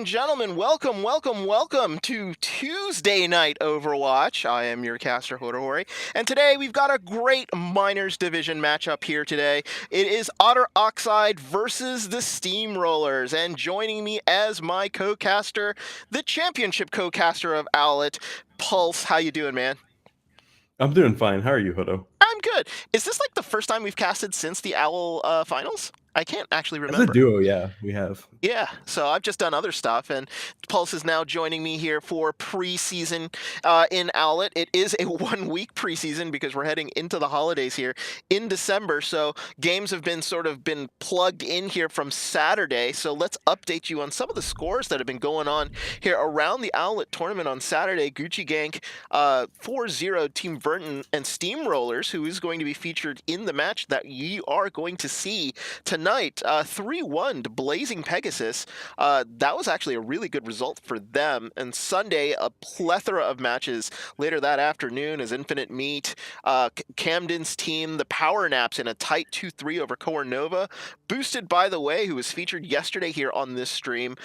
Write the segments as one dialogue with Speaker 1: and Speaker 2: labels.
Speaker 1: and gentlemen, welcome to Tuesday Night Overwatch. I am your caster, Hodorori, and today we've got a great Minors Division matchup here today. It is Otter Oxide versus the Steamrollers, and joining me as my co-caster, the championship co-caster of Owlet, Pulse. How you doing, man?
Speaker 2: I'm doing fine. How are you, Hodo?
Speaker 1: I'm good. Is this like the first time we've casted since the Owl finals? I can't actually
Speaker 2: As a
Speaker 1: remember.
Speaker 2: duo, yeah, we have.
Speaker 1: Yeah, so I've just done other stuff, and Pulse is now joining me here for preseason in Owlet. It is a 1 week preseason because we're heading into the holidays here in December, so games have been plugged in here from Saturday. So let's update you on some of the scores that have been going on here around the Owlet tournament on Saturday. Gucci Gank 4-0 Team Verton and Steamrollers, who is going to be featured in the match that you are going to see tonight. 3-1 to Blazing Pegasus. That was actually a really good result for them. And Sunday, a plethora of matches later that afternoon as Infinite Meat, Camden's team, the Power Naps in a tight 2-3 over Cornova, boosted by the way, who was featured yesterday here on this stream,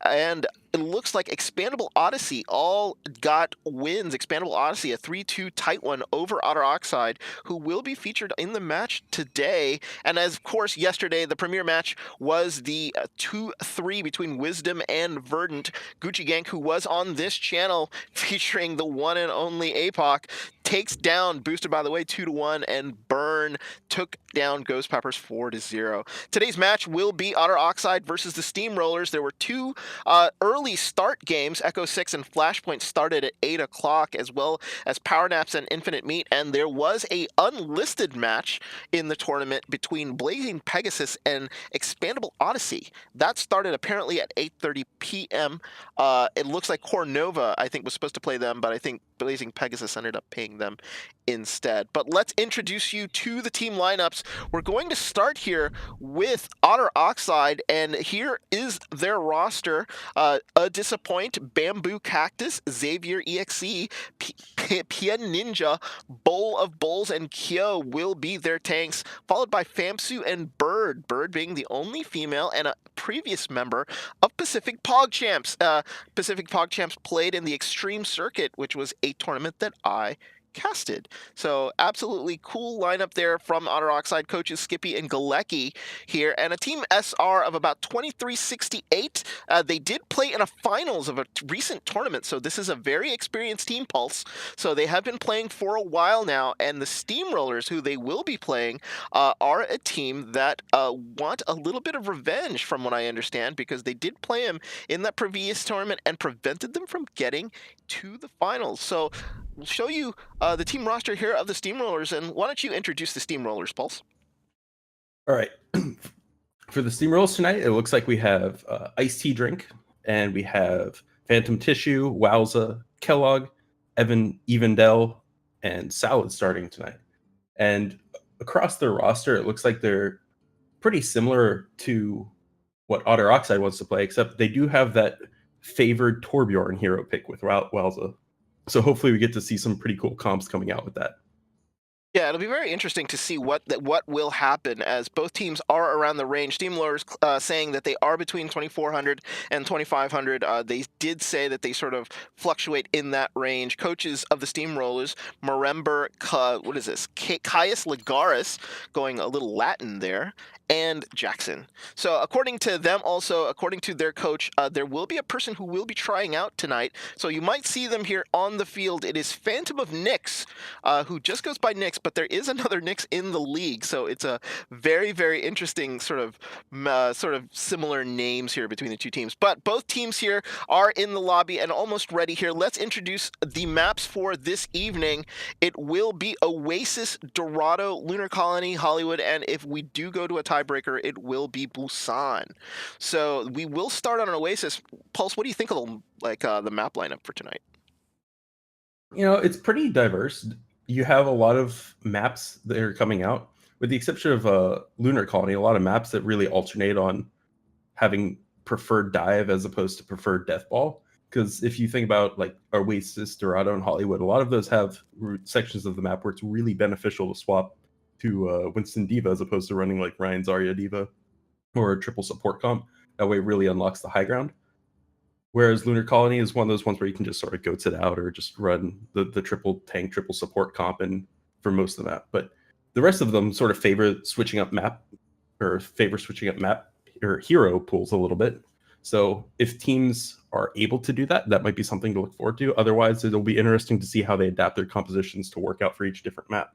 Speaker 1: and it looks like Expandable Odyssey all got wins. Expandable Odyssey, a 3-2 tight one over Otter Oxide, who will be featured in the match today. And as of course, yesterday, the premier match was the 2-3 between Wisdom and Verdant. Gucci Gank, who was on this channel featuring the one and only APOC, takes down, boosted by the way, 2-1, and Burn took down Ghost Peppers 4-0. Today's match will be Otter Oxide versus the Steamrollers. There were two early start games. Echo 6 and Flashpoint started at 8 o'clock, as well as Power Naps and Infinite Meat, and there was a unlisted match in the tournament between Blazing Pegasus and Expandable Odyssey. That started apparently at 8:30 p.m. It looks like Cornova, I think, was supposed to play them, but I think Blazing Pegasus ended up paying them instead. But let's introduce you to the team lineups. We're going to start here with Otter Oxide, and here is their roster. A Disappoint, Bamboo Cactus, Xavier EXE, Pien Ninja, Bowl of Bowls, and Kyo will be their tanks, followed by Famsu and Bird. Bird being the only female and a previous member of Pacific PogChamps. Pacific PogChamps played in the Extreme Circuit, which was a tournament that I casted. So absolutely cool lineup there from Otter Oxide coaches Skippy and Galecki here, and a team SR of about 2368. They did play in a finals of a recent tournament, so this is a very experienced team, Pulse. So they have been playing for a while now, and the Steamrollers, who they will be playing, are a team that want a little bit of revenge from what I understand, because they did play them in that previous tournament and prevented them from getting to the finals. So we'll show you the team roster here of the Steamrollers, and why don't you introduce the Steamrollers, Pulse?
Speaker 2: All right. For the Steamrollers tonight, it looks like we have Iced Tea Drink, and we have Phantom Tissue, Wowza, Kellogg, Evan Evendell, and Salad starting tonight. And across their roster, it looks like they're pretty similar to what Otter Oxide wants to play, except they do have that favored Torbjorn hero pick with Wowza. So hopefully we get to see some pretty cool comps coming out with that.
Speaker 1: Yeah, it'll be very interesting to see what will happen, as both teams are around the range. Steamrollers saying that they are between 2400 and 2500. They did say that they sort of fluctuate in that range. Coaches of the Steamrollers, Marember, what is this? Caius Lagaris, going a little Latin there, and Jackson. So according to them, also according to their coach, there will be a person who will be trying out tonight. So you might see them here on the field. It is Phantom of Nyx, who just goes by Nyx, but there is another Nyx in the league. So it's a very, very interesting sort of similar names here between the two teams. But both teams here are in the lobby and almost ready here. Let's introduce the maps for this evening. It will be Oasis, Dorado, Lunar Colony, Hollywood, and if we do go to a tiebreaker, it will be Busan. So we will start on an Oasis. Pulse, what do you think of the map lineup for tonight?
Speaker 2: You know, it's pretty diverse. You have a lot of maps that are coming out, with the exception of Lunar Colony, a lot of maps that really alternate on having preferred dive as opposed to preferred death ball. Because if you think about like Oasis, Dorado, and Hollywood, a lot of those have sections of the map where it's really beneficial to swap to Winston Diva as opposed to running like Ryan Zarya Diva or a triple support comp. That way it really unlocks the high ground. Whereas Lunar Colony is one of those ones where you can just sort of goats it out or just run the triple tank, triple support comp and for most of the map. But the rest of them sort of favor switching up map or hero pools a little bit. So if teams are able to do that, that might be something to look forward to. Otherwise, it'll be interesting to see how they adapt their compositions to work out for each different map.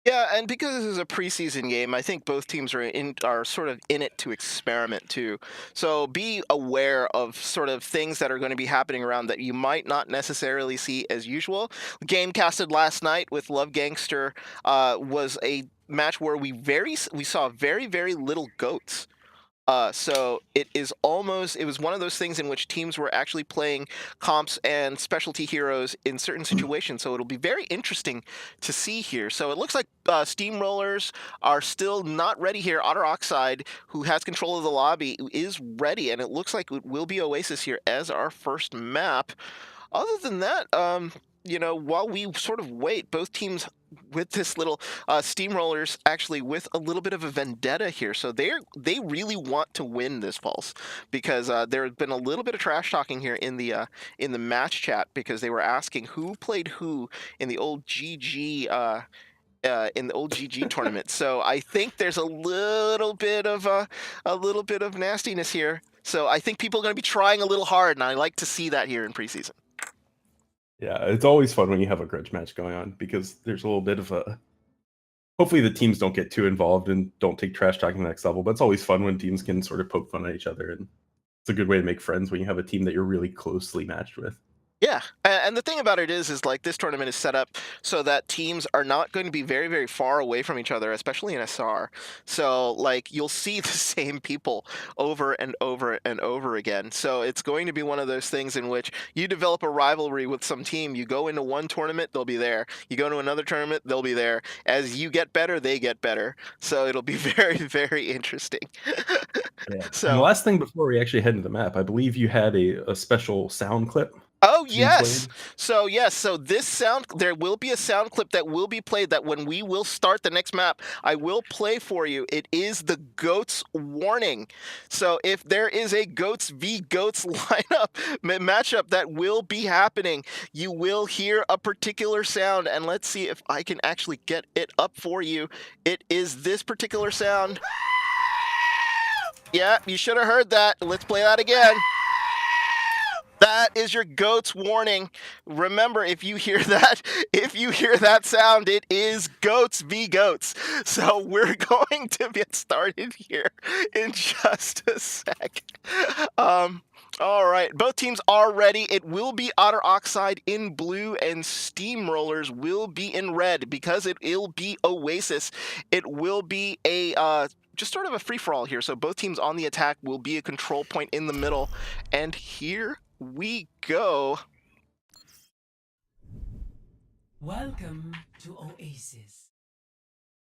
Speaker 1: Yeah, and because this is a preseason game, I think both teams are sort of in it to experiment too. So be aware of sort of things that are going to be happening around that you might not necessarily see as usual. Game casted last night with Love Gangster was a match where we saw very little goats. So it was one of those things in which teams were actually playing comps and specialty heroes in certain situations. So it'll be very interesting to see here. So it looks like Steamrollers are still not ready here. Otter Oxide, who has control of the lobby, is ready, and it looks like it will be Oasis here as our first map. Other than that, while we sort of wait, both teams with this little Steamrollers actually with a little bit of a vendetta here. So they really want to win this Pulse, because there has been a little bit of trash talking here in the match chat, because they were asking who played who in the old GG tournament. So I think there's a little bit of nastiness here. So I think people are going to be trying a little hard, and I like to see that here in preseason.
Speaker 2: Yeah, it's always fun when you have a grudge match going on, because there's a little bit of a... Hopefully the teams don't get too involved and don't take trash talking to the next level, but it's always fun when teams can sort of poke fun at each other, and it's a good way to make friends when you have a team that you're really closely matched with.
Speaker 1: Yeah, and the thing about it is like this tournament is set up so that teams are not going to be very far away from each other, especially in SR. So like you'll see the same people over and over and over again. So it's going to be one of those things in which you develop a rivalry with some team. You go into one tournament, they'll be there. You go to another tournament, they'll be there. As you get better, they get better. So it'll be very interesting.
Speaker 2: Yeah. So and the last thing before we actually head into the map, I believe you had a special sound clip.
Speaker 1: Oh yes. So there will be a sound clip that will be played, that when we will start the next map, I will play for you. It is the Goats warning. So if there is a Goats v Goats matchup that will be happening, you will hear a particular sound, and let's see if I can actually get it up for you. It is this particular sound. Yeah, you should have heard that. Let's play that again. That is your Goats warning. Remember, if you hear that sound, it is Goats v Goats. So we're going to get started here in just a sec. All right, both teams are ready. It will be Otter Oxide in blue and Steamrollers will be in red, because it will be Oasis. It will be a just sort of a free-for-all here. So both teams on the attack will be a control point in the middle. And here we go.
Speaker 3: Welcome to Oasis.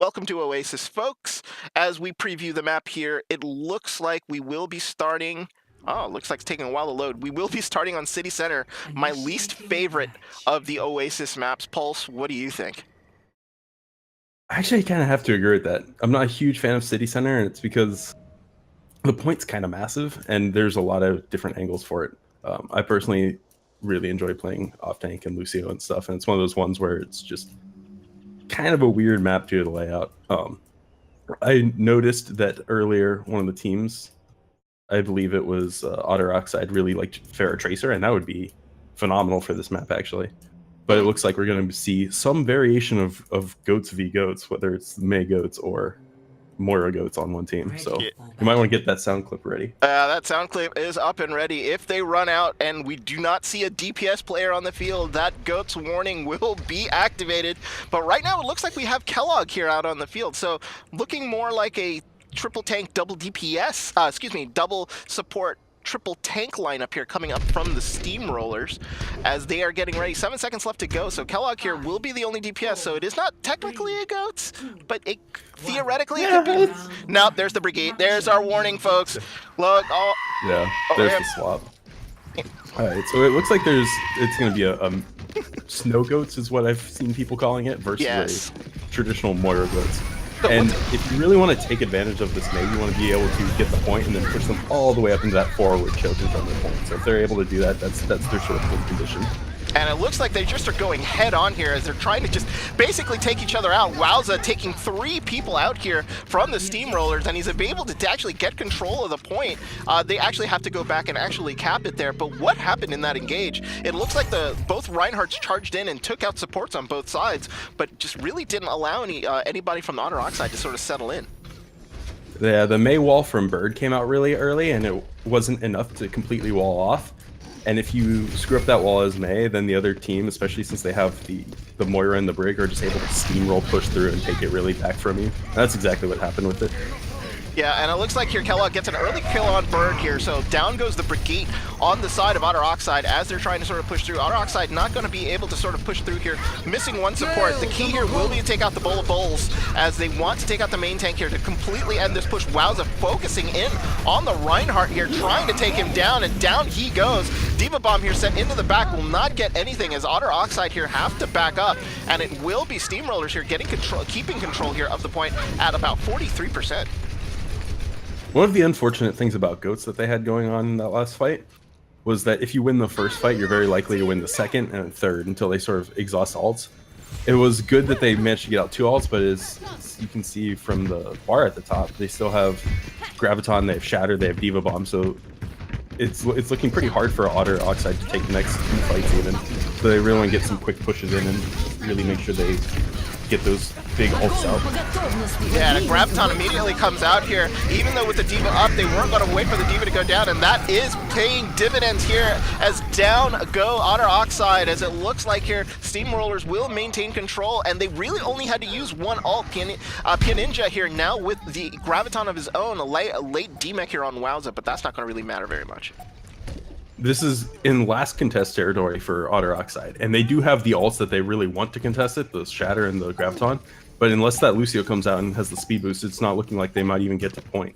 Speaker 1: Welcome to Oasis, folks. As we preview the map here, it looks like we will be starting... Oh, it looks like it's taking a while to load. We will be starting on City Center, my least favorite of the Oasis maps. Pulse, what do you think?
Speaker 2: Actually, I kind of have to agree with that. I'm not a huge fan of City Center, and it's because the point's kind of massive, and there's a lot of different angles for it. I personally really enjoy playing off-tank and Lucio and stuff, and it's one of those ones where it's just kind of a weird map to lay out. I noticed that earlier one of the teams, I believe it was Otter Oxide, really liked Farrah Tracer, and that would be phenomenal for this map, actually. But it looks like we're going to see some variation of Goats v Goats, whether it's May Goats or Moira Goats on one team. So you might want to get that sound clip ready.
Speaker 1: That sound clip is up and ready. If they run out and we do not see a DPS player on the field, that Goats warning will be activated. But right now it looks like we have Kellogg here out on the field. So looking more like a triple tank, double DPS, double support, triple tank lineup here coming up from the Steamrollers as they are getting ready. 7 seconds left to go. So Kellogg here will be the only DPS. So it is not technically a Goats, but it theoretically it could be. No, there's the Brigade. There's our warning, folks. Look.
Speaker 2: Yeah, there's the swap. All right, so it looks like it's going to be a Snow Goats is what I've seen people calling it versus a traditional Moira Goats. And if you really want to take advantage of this May, you want to be able to get the point and then push them all the way up into that forward choke in front of the point. So if they're able to do that, that's their sort of win condition.
Speaker 1: And it looks like they just are going head on here as they're trying to just basically take each other out. Wowza taking 3 people out here from the Steamrollers, and he's able to actually get control of the point. They actually have to go back and actually cap it there. But what happened in that engage? It looks like both Reinhardts charged in and took out supports on both sides, but just really didn't allow anybody from the Otter Oxide to sort of settle in.
Speaker 2: Yeah, the May wall from Bird came out really early, and it wasn't enough to completely wall off. And if you screw up that wall as May, then the other team, especially since they have the Moira and the Brig, are just able to steamroll, push through, and take it really back from you. And that's exactly what happened with it.
Speaker 1: Yeah, and it looks like here Kellogg gets an early kill on Bird here, so down goes the Brigade on the side of Otter Oxide as they're trying to sort of push through. Otter Oxide not going to be able to sort of push through here, missing one support. The key here will be to take out the Bowl of Bowls as they want to take out the main tank here to completely end this push. Wowza focusing in on the Reinhardt here, trying to take him down, and down he goes. Diva Bomb here sent into the back will not get anything as Otter Oxide here have to back up, and it will be Steamrollers here getting control, keeping control here of the point at about 43%.
Speaker 2: One of the unfortunate things about GOATs that they had going on in that last fight was that if you win the first fight, you're very likely to win the second and third until they sort of exhaust ults. It was good that they managed to get out 2 ults, but as you can see from the bar at the top, they still have Graviton, they have Shatter, they have Diva Bomb, so it's looking pretty hard for Otter Oxide to take the next 2 fights even. So they really want to get some quick pushes in and really make sure they get those big ults out.
Speaker 1: Yeah, and Graviton immediately comes out here. Even though with the Diva up, they weren't going to wait for the Diva to go down, and that is paying dividends here as down go Otter Oxide, as it looks like here Steamrollers will maintain control, and they really only had to use one ult. Ninja here now with the Graviton of his own, a late D-Mech here on Wowza, but that's not going to really matter very much.
Speaker 2: This is in last contest territory for Otter Oxide, and they do have the ults that they really want to contest it, the Shatter and the Graviton, but unless that Lucio comes out and has the speed boost, it's not looking like they might even get to point.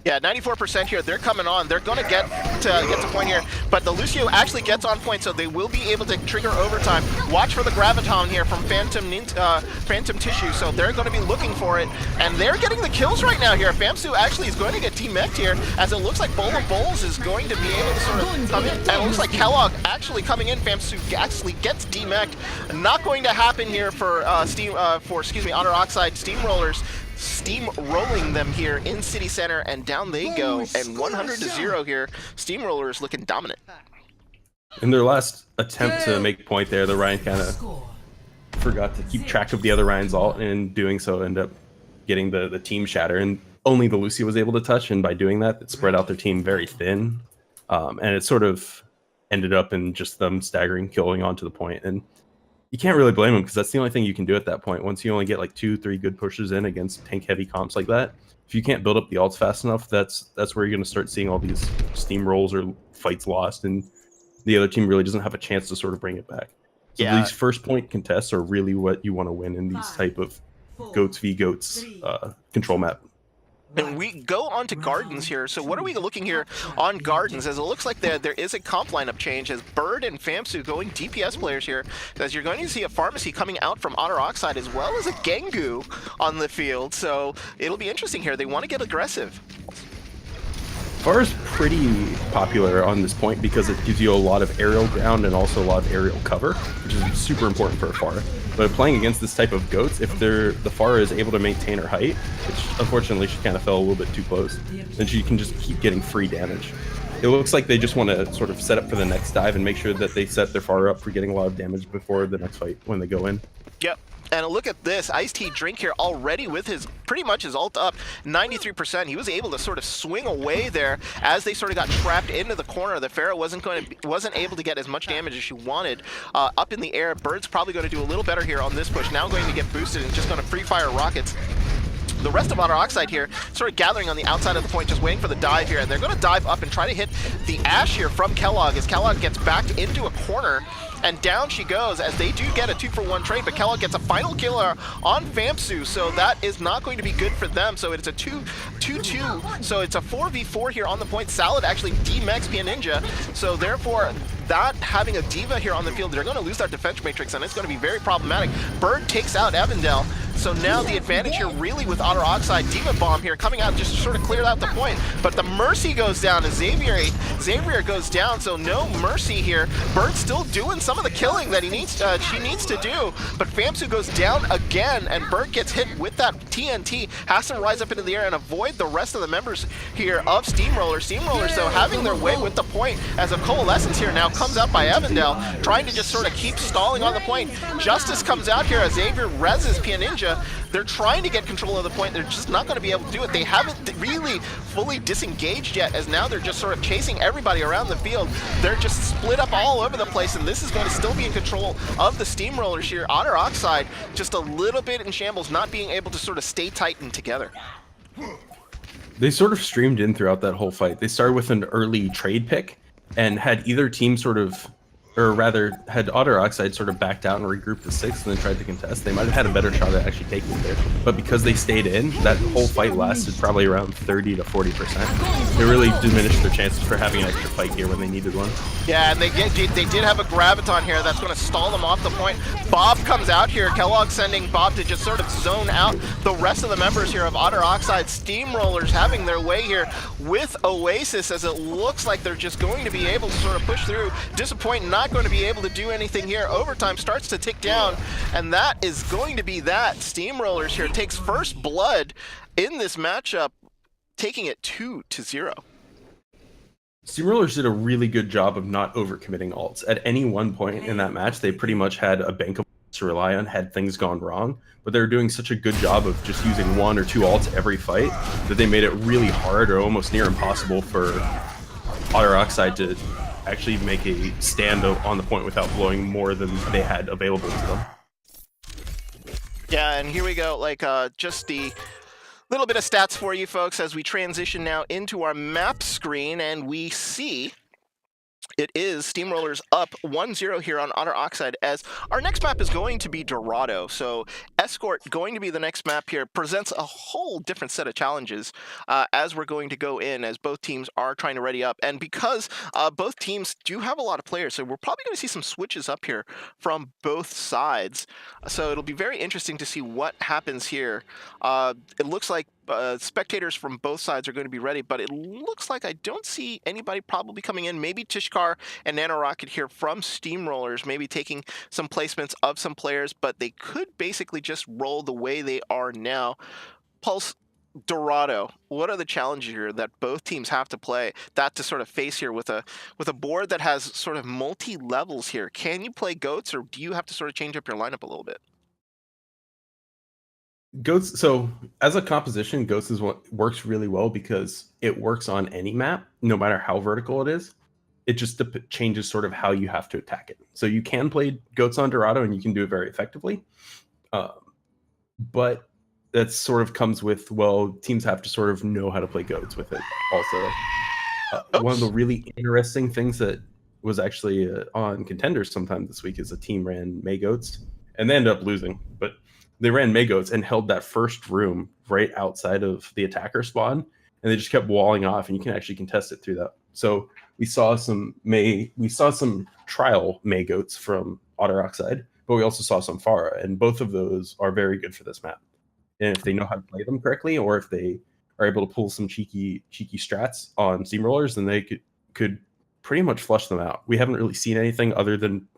Speaker 1: Yeah, 94% here. They're coming on. They're going to get to point here, but the Lucio actually gets on point, so they will be able to trigger overtime. Watch for the Graviton here from Phantom Tissue, so they're going to be looking for it, and they're getting the kills right now here. Famsu actually is going to get demeched here, as it looks like Bowl of Bowls is going to be able to sort of come in, and it looks like Kellogg actually coming in. Famsu actually gets demeched. Not going to happen here for Otter Oxide Steamrollers. Steamrolling them here in City Center, and down they go, and 100-0 here. Steamrollers looking dominant.
Speaker 2: In their last attempt to make point there, the Ryan kind of forgot to keep track of the other Ryan's ult, and in doing so ended up getting the team Shatter, and only the Lucy was able to touch, and by doing that, it spread out their team very thin, and it sort of ended up in just them staggering, killing onto the point, and you can't really blame them because that's the only thing you can do at that point. Once you only get like 2-3 good pushes in against tank heavy comps like that, if you can't build up the ults fast enough, that's where you're going to start seeing all these steamrolls or fights lost, and the other team really doesn't have a chance to sort of bring it back. So
Speaker 1: yeah,
Speaker 2: these first point contests are really what you want to win in these type of GOATs v GOATs control map.
Speaker 1: And we go on to Gardens here. So what are we looking here on Gardens? As it looks like there is a comp lineup change as Bird and Famsu going DPS players here. As you're going to see a Pharmacy coming out from Otter Oxide as well as a Gengu on the field. So it'll be interesting here. They want to get aggressive.
Speaker 2: Pharr is pretty popular on this point because it gives you a lot of aerial ground and also a lot of aerial cover, which is super important for a Pharr. But playing against this type of GOATs, if the Pharr is able to maintain her height, which unfortunately she kind of fell a little bit too close, then she can just keep getting free damage. It looks like they just want to sort of set up for the next dive and make sure that they set their Pharr up for getting a lot of damage before the next fight when they go in.
Speaker 1: Yep. And look at this, Iced Tea Drink here already with his, pretty much his ult up, 93%. He was able to sort of swing away there as they sort of got trapped into the corner. The Pharaoh wasn't able to get as much damage as she wanted. Up in the air, Bird's probably going to do a little better here on this push. Now going to get boosted and just going to free fire rockets. The rest of Otter Oxide here sort of gathering on the outside of the point, just waiting for the dive here, and they're going to dive up and try to hit the Ash here from Kellogg as Kellogg gets backed into a corner, and down she goes as they do get a 2-for-1 trade, but Kellogg gets a final killer on Famsu, so that is not going to be good for them. So it's a 2-2-2, so it's a 4v4 here on the point. Salad actually demechs Ninja, so therefore that having a Diva here on the field, they're going to lose their defense matrix, and it's going to be very problematic. Bird takes out Evandel. So now the advantage here really with Otter Oxide, Demon Bomb here coming out just to sort of clear out the point. But the Mercy goes down and Xavier goes down, so no Mercy here. Bird's still doing some of the killing that she needs to do, but Famsu goes down again, and Bird gets hit with that TNT, has to rise up into the air and avoid the rest of the members here of Steamrollers. Steamrollers, though, having their way with the point as a Coalescence here now comes out by Evandel, trying to just sort of keep stalling on the point. Justice comes out here as Xavier reses Pia Ninja. They're trying to get control of the point. They're just not going to be able to do it. They haven't really fully disengaged yet, as now they're just sort of chasing everybody around the field. They're just split up all over the place, and this is going to still be in control of the Steamrollers here. Otter Oxide just a little bit in shambles, not being able to sort of stay tight and together.
Speaker 2: They sort of streamed in throughout that whole fight. They started with an early trade pick and had either team sort of, or rather had Otter Oxide sort of backed out and regrouped the 6th and then tried to contest. They might have had a better shot at actually taking it there. But because they stayed in, that whole fight lasted probably around 30 to 40%. It really diminished their chances for having an extra fight here when they needed one.
Speaker 1: Yeah, and they did have a Graviton here that's going to stall them off the point. Bob comes out here. Kellogg sending Bob to just sort of zone out the rest of the members here of Otter Oxide. Steamrollers having their way here with Oasis, as it looks like they're just going to be able to sort of push through. Disappoint not going to be able to do anything here. Overtime starts to tick down, and that is going to be that. Steamrollers here takes first blood in this matchup, taking it 2-0.
Speaker 2: Steamrollers did a really good job of not overcommitting ults. At any one point in that match, they pretty much had a bank of ults to rely on had things gone wrong, but they were doing such a good job of just using 1 or 2 ults every fight that they made it really hard or almost near impossible for Otter Oxide to actually make a stand on the point without blowing more than they had available to them.
Speaker 1: Yeah, and here we go, like just the little bit of stats for you folks as we transition now into our map screen, and we see it is Steamrollers up 1-0 here on Otter Oxide, as our next map is going to be Dorado. So Escort, going to be the next map here, presents a whole different set of challenges as we're going to go in, as both teams are trying to ready up. And because both teams do have a lot of players, so we're probably going to see some switches up here from both sides. So it'll be very interesting to see what happens here. It looks like spectators from both sides are going to be ready, but it looks like I don't see anybody probably coming in. Maybe Tishkar and Nanorocket here from Steamrollers, maybe taking some placements of some players, but they could basically just roll the way they are now. Pulse, Dorado, what are the challenges here that both teams have to play, that to sort of face here with a board that has sort of multi-levels here? Can you play goats, or do you have to sort of change up your lineup a little bit?
Speaker 2: Goats, so as a composition, Goats is what works really well because it works on any map, no matter how vertical it is. It just changes sort of how you have to attack it. So you can play Goats on Dorado and you can do it very effectively. But that sort of comes with, well, teams have to sort of know how to play Goats with it also. One of the really interesting things that was actually on Contenders sometime this week is a team ran May Goats, and they ended up losing, but they ran May Goats and held that first room right outside of the attacker spawn, and they just kept walling off, and you can actually contest it through that. So we saw some trial May Goats from Otter Oxide, but we also saw some Pharah, and both of those are very good for this map. And if they know how to play them correctly, or if they are able to pull some cheeky strats on Steamrollers, then they could pretty much flush them out. We haven't really seen anything other than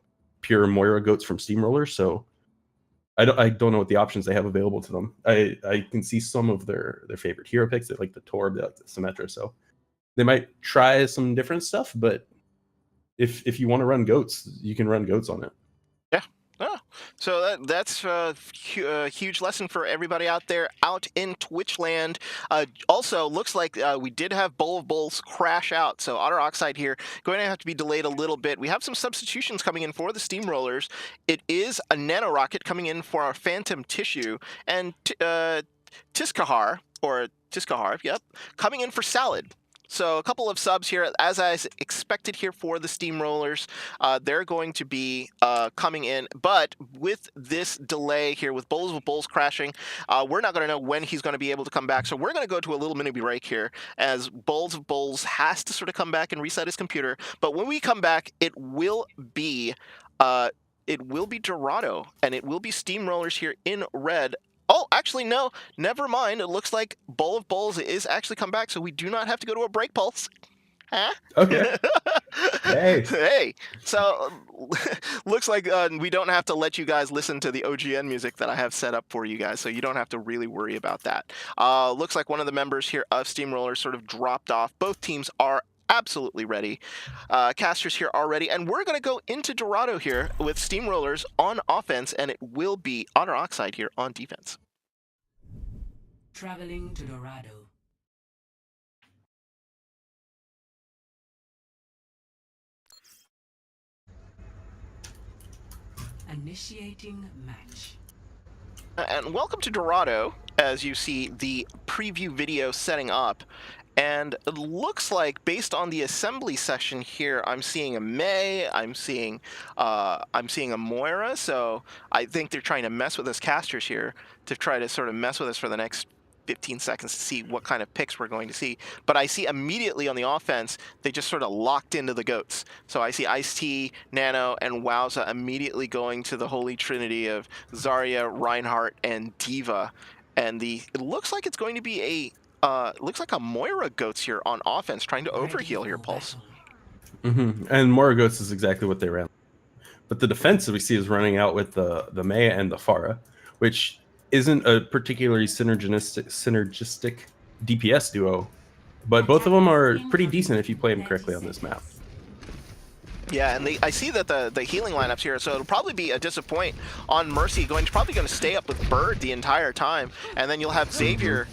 Speaker 2: pure Moira Goats from Steamrollers, so I don't know what the options they have available to them. I can see some of their favorite hero picks. They like the Torb, they like the Symmetra, so they might try some different stuff, but if you want to run Goats, you can run Goats on it.
Speaker 1: Yeah. Oh, so that's a huge lesson for everybody out there out in Twitch land. Also, looks like we did have Bowl of Bowls crash out, so Otter Oxide here going to have to be delayed a little bit. We have some substitutions coming in for the Steamrollers. It is a Nanorocket coming in for our Phantom Tissue, and Tiskahar, yep, coming in for Salad. So a couple of subs here, as I expected here for the Steamrollers. They're going to be coming in, but with this delay here, with Bowls of Bowls crashing, we're not going to know when he's going to be able to come back. So we're going to go to a little mini break here, as Bowls of Bowls has to sort of come back and reset his computer. But when we come back, it will be Dorado, and it will be Steamrollers here in red. Oh, actually, no. Never mind. It looks like Bowl of Bowls is actually come back, so we do not have to go to a break, Pulse. Huh?
Speaker 2: Okay. Hey.
Speaker 1: Hey. So, looks like we don't have to let you guys listen to the OGN music that I have set up for you guys, so you don't have to really worry about that. Looks like one of the members here of Steamrollers sort of dropped off. Both teams are absolutely ready. Casters here are ready, and we're going to go into Dorado here with Steamrollers on offense, and it will be Otter Oxide here on defense.
Speaker 3: Traveling to Dorado. Initiating match.
Speaker 1: And welcome to Dorado, as you see the preview video setting up. And it looks like, based on the assembly session here, I'm seeing a Mei, I'm seeing a Moira. So I think they're trying to mess with us casters here to try to sort of mess with us for the next 15 seconds to see what kind of picks we're going to see. But I see immediately on the offense, they just sort of locked into the GOATs. So I see Ice-T, Nano, and Wowza immediately going to the holy trinity of Zarya, Reinhardt, and D.Va. And it looks like it's going to be looks like a Moira GOATs here on offense, trying to overheal here, Pulse.
Speaker 2: And Moira GOATs is exactly what they ran. But the defense that we see is running out with the Mei and the Pharah, which isn't a particularly synergistic DPS duo, but both of them are pretty decent if you play them correctly on this map.
Speaker 1: Yeah, and I see that the healing lineups here, so it'll probably be a disappoint on Mercy, probably going to stay up with Bird the entire time, and then you'll have Xavier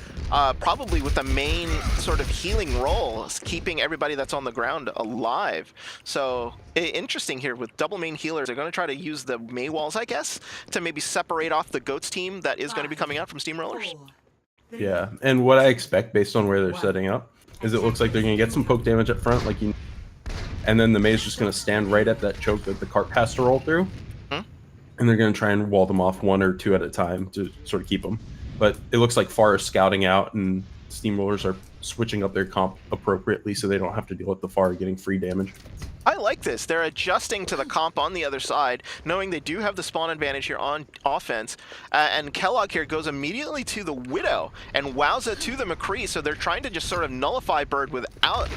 Speaker 1: probably with the main sort of healing role, keeping everybody that's on the ground alive. So interesting here with double main healers. They're going to try to use the Mei walls, I guess, to maybe separate off the GOATs team that is going to be coming out from Steamrollers.
Speaker 2: Yeah, and what I expect based on where they're setting up is it looks like they're going to get some poke damage up front, and then the Mei is just going to stand right at that choke that the cart has to roll through, and they're going to try and wall them off 1 or 2 at a time to sort of keep them. But it looks like Pharah is scouting out, and Steamrollers are switching up their comp appropriately so they don't have to deal with the Pharah getting free damage.
Speaker 1: I like this. They're adjusting to the comp on the other side, knowing they do have the spawn advantage here on offense. And Kellogg here goes immediately to the Widow, and Wowza to the McCree. So they're trying to just sort of nullify Bird without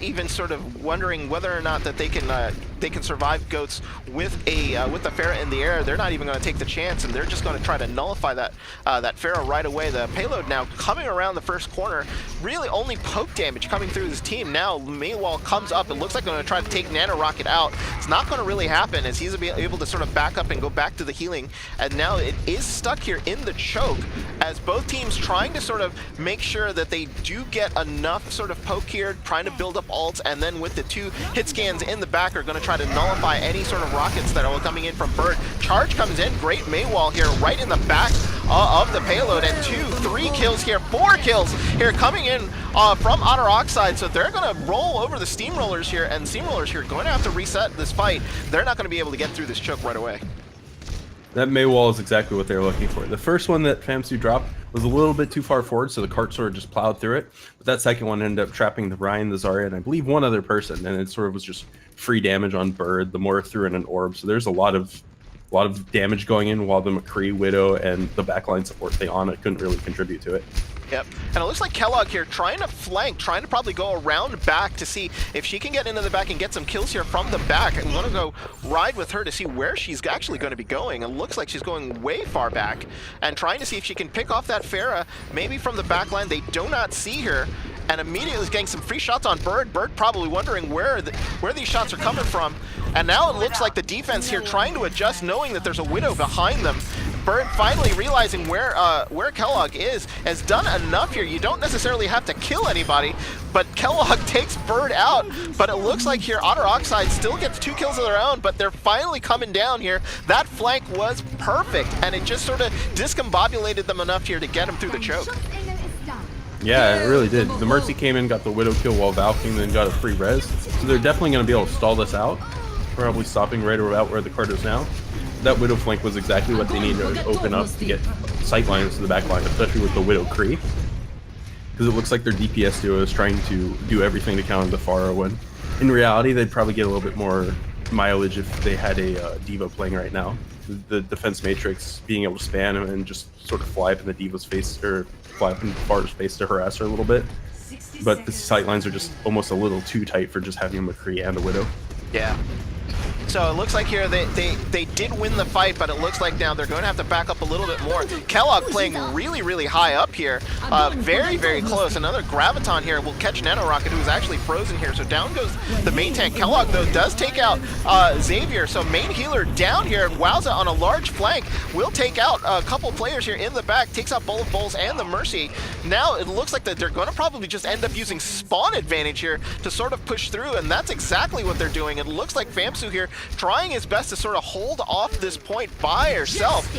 Speaker 1: even sort of wondering whether or not that they can survive GOATs with the Pharah in the air. They're not even going to take the chance, and they're just going to try to nullify that Pharah right away. The payload now coming around the first corner, really only poke damage coming through this team. Now Maywall comes up. It looks like they're going to try to take Nano Rocket out. It's not going to really happen, as he's able to sort of back up and go back to the healing. And now it is stuck here in the choke, as both teams trying to sort of make sure that they do get enough sort of poke here, trying to build up ults, and then with the 2 hit scans in the back are going to try to nullify any sort of rockets that are coming in from Bird. Charge comes in, great Maywall here right in the back of the payload, and 2, 3 kills here, 4 kills here coming in from Otter Oxide. So they're going to roll over the Steamrollers here, and Steamrollers here going to have to reset this fight. They're not going to be able to get through this choke right away.
Speaker 2: That Mei wall is exactly what they were looking for. The first one that Famsu dropped was a little bit too far forward, so the cart sort of just plowed through it. But that second one ended up trapping the Ryan, the Zarya, and I believe one other person, and it sort of was just free damage on Bird. The Moira threw in an orb, so there's a lot of damage going in, while the McCree, Widow, and the backline support Theana couldn't really contribute to it.
Speaker 1: Yep, and it looks like Kellogg here trying to flank, trying to probably go around back to see if she can get into the back and get some kills here from the back. I'm gonna go ride with her to see where she's actually going to be going. It looks like she's going way far back, and trying to see if she can pick off that Pharah, maybe from the back line. They do not see her, and immediately is getting some free shots on Bird. Bird probably wondering where these shots are coming from. And now it looks like the defense here trying to adjust, knowing that there's a Widow behind them. Bird finally realizing where Kellogg is, has done enough here. You don't necessarily have to kill anybody, but Kellogg takes Bird out. But it looks like here Otter Oxide still gets 2 kills of their own, but they're finally coming down here. That flank was perfect, and it just sort of discombobulated them enough here to get them through the choke.
Speaker 2: Yeah, it really did. The Mercy came in, got the Widow kill while Valking, then got a free res. So they're definitely going to be able to stall this out. Probably stopping right about where the cart is now. That Widow flank was exactly what they needed to open up to get sight lines to the back line, especially with the Widow Kree. Because it looks like their DPS duo is trying to do everything to counter the Pharah, when in reality they'd probably get a little bit more mileage if they had a Diva playing right now. The defense matrix being able to span him and just sort of fly up in the Diva's face, or fly up in Barter's face to harass her a little bit. But the sight lines are just almost a little too tight for just having McCree and the Widow.
Speaker 1: Yeah. So it looks like here they did win the fight, but it looks like now they're going to have to back up a little bit more. Kellogg playing really, really high up here. Very, very close. Another Graviton here will catch Nano Rocket, who is actually frozen here. So down goes the main tank. Kellogg, though, does take out Xavier. So main healer down here. Wowza on a large flank will take out a couple players here in the back. Takes out Bowl of Bowls and the Mercy. Now it looks like that they're going to probably just end up using spawn advantage here to sort of push through, and that's exactly what they're doing. It looks like Famsu here trying his best to sort of hold off this point by herself.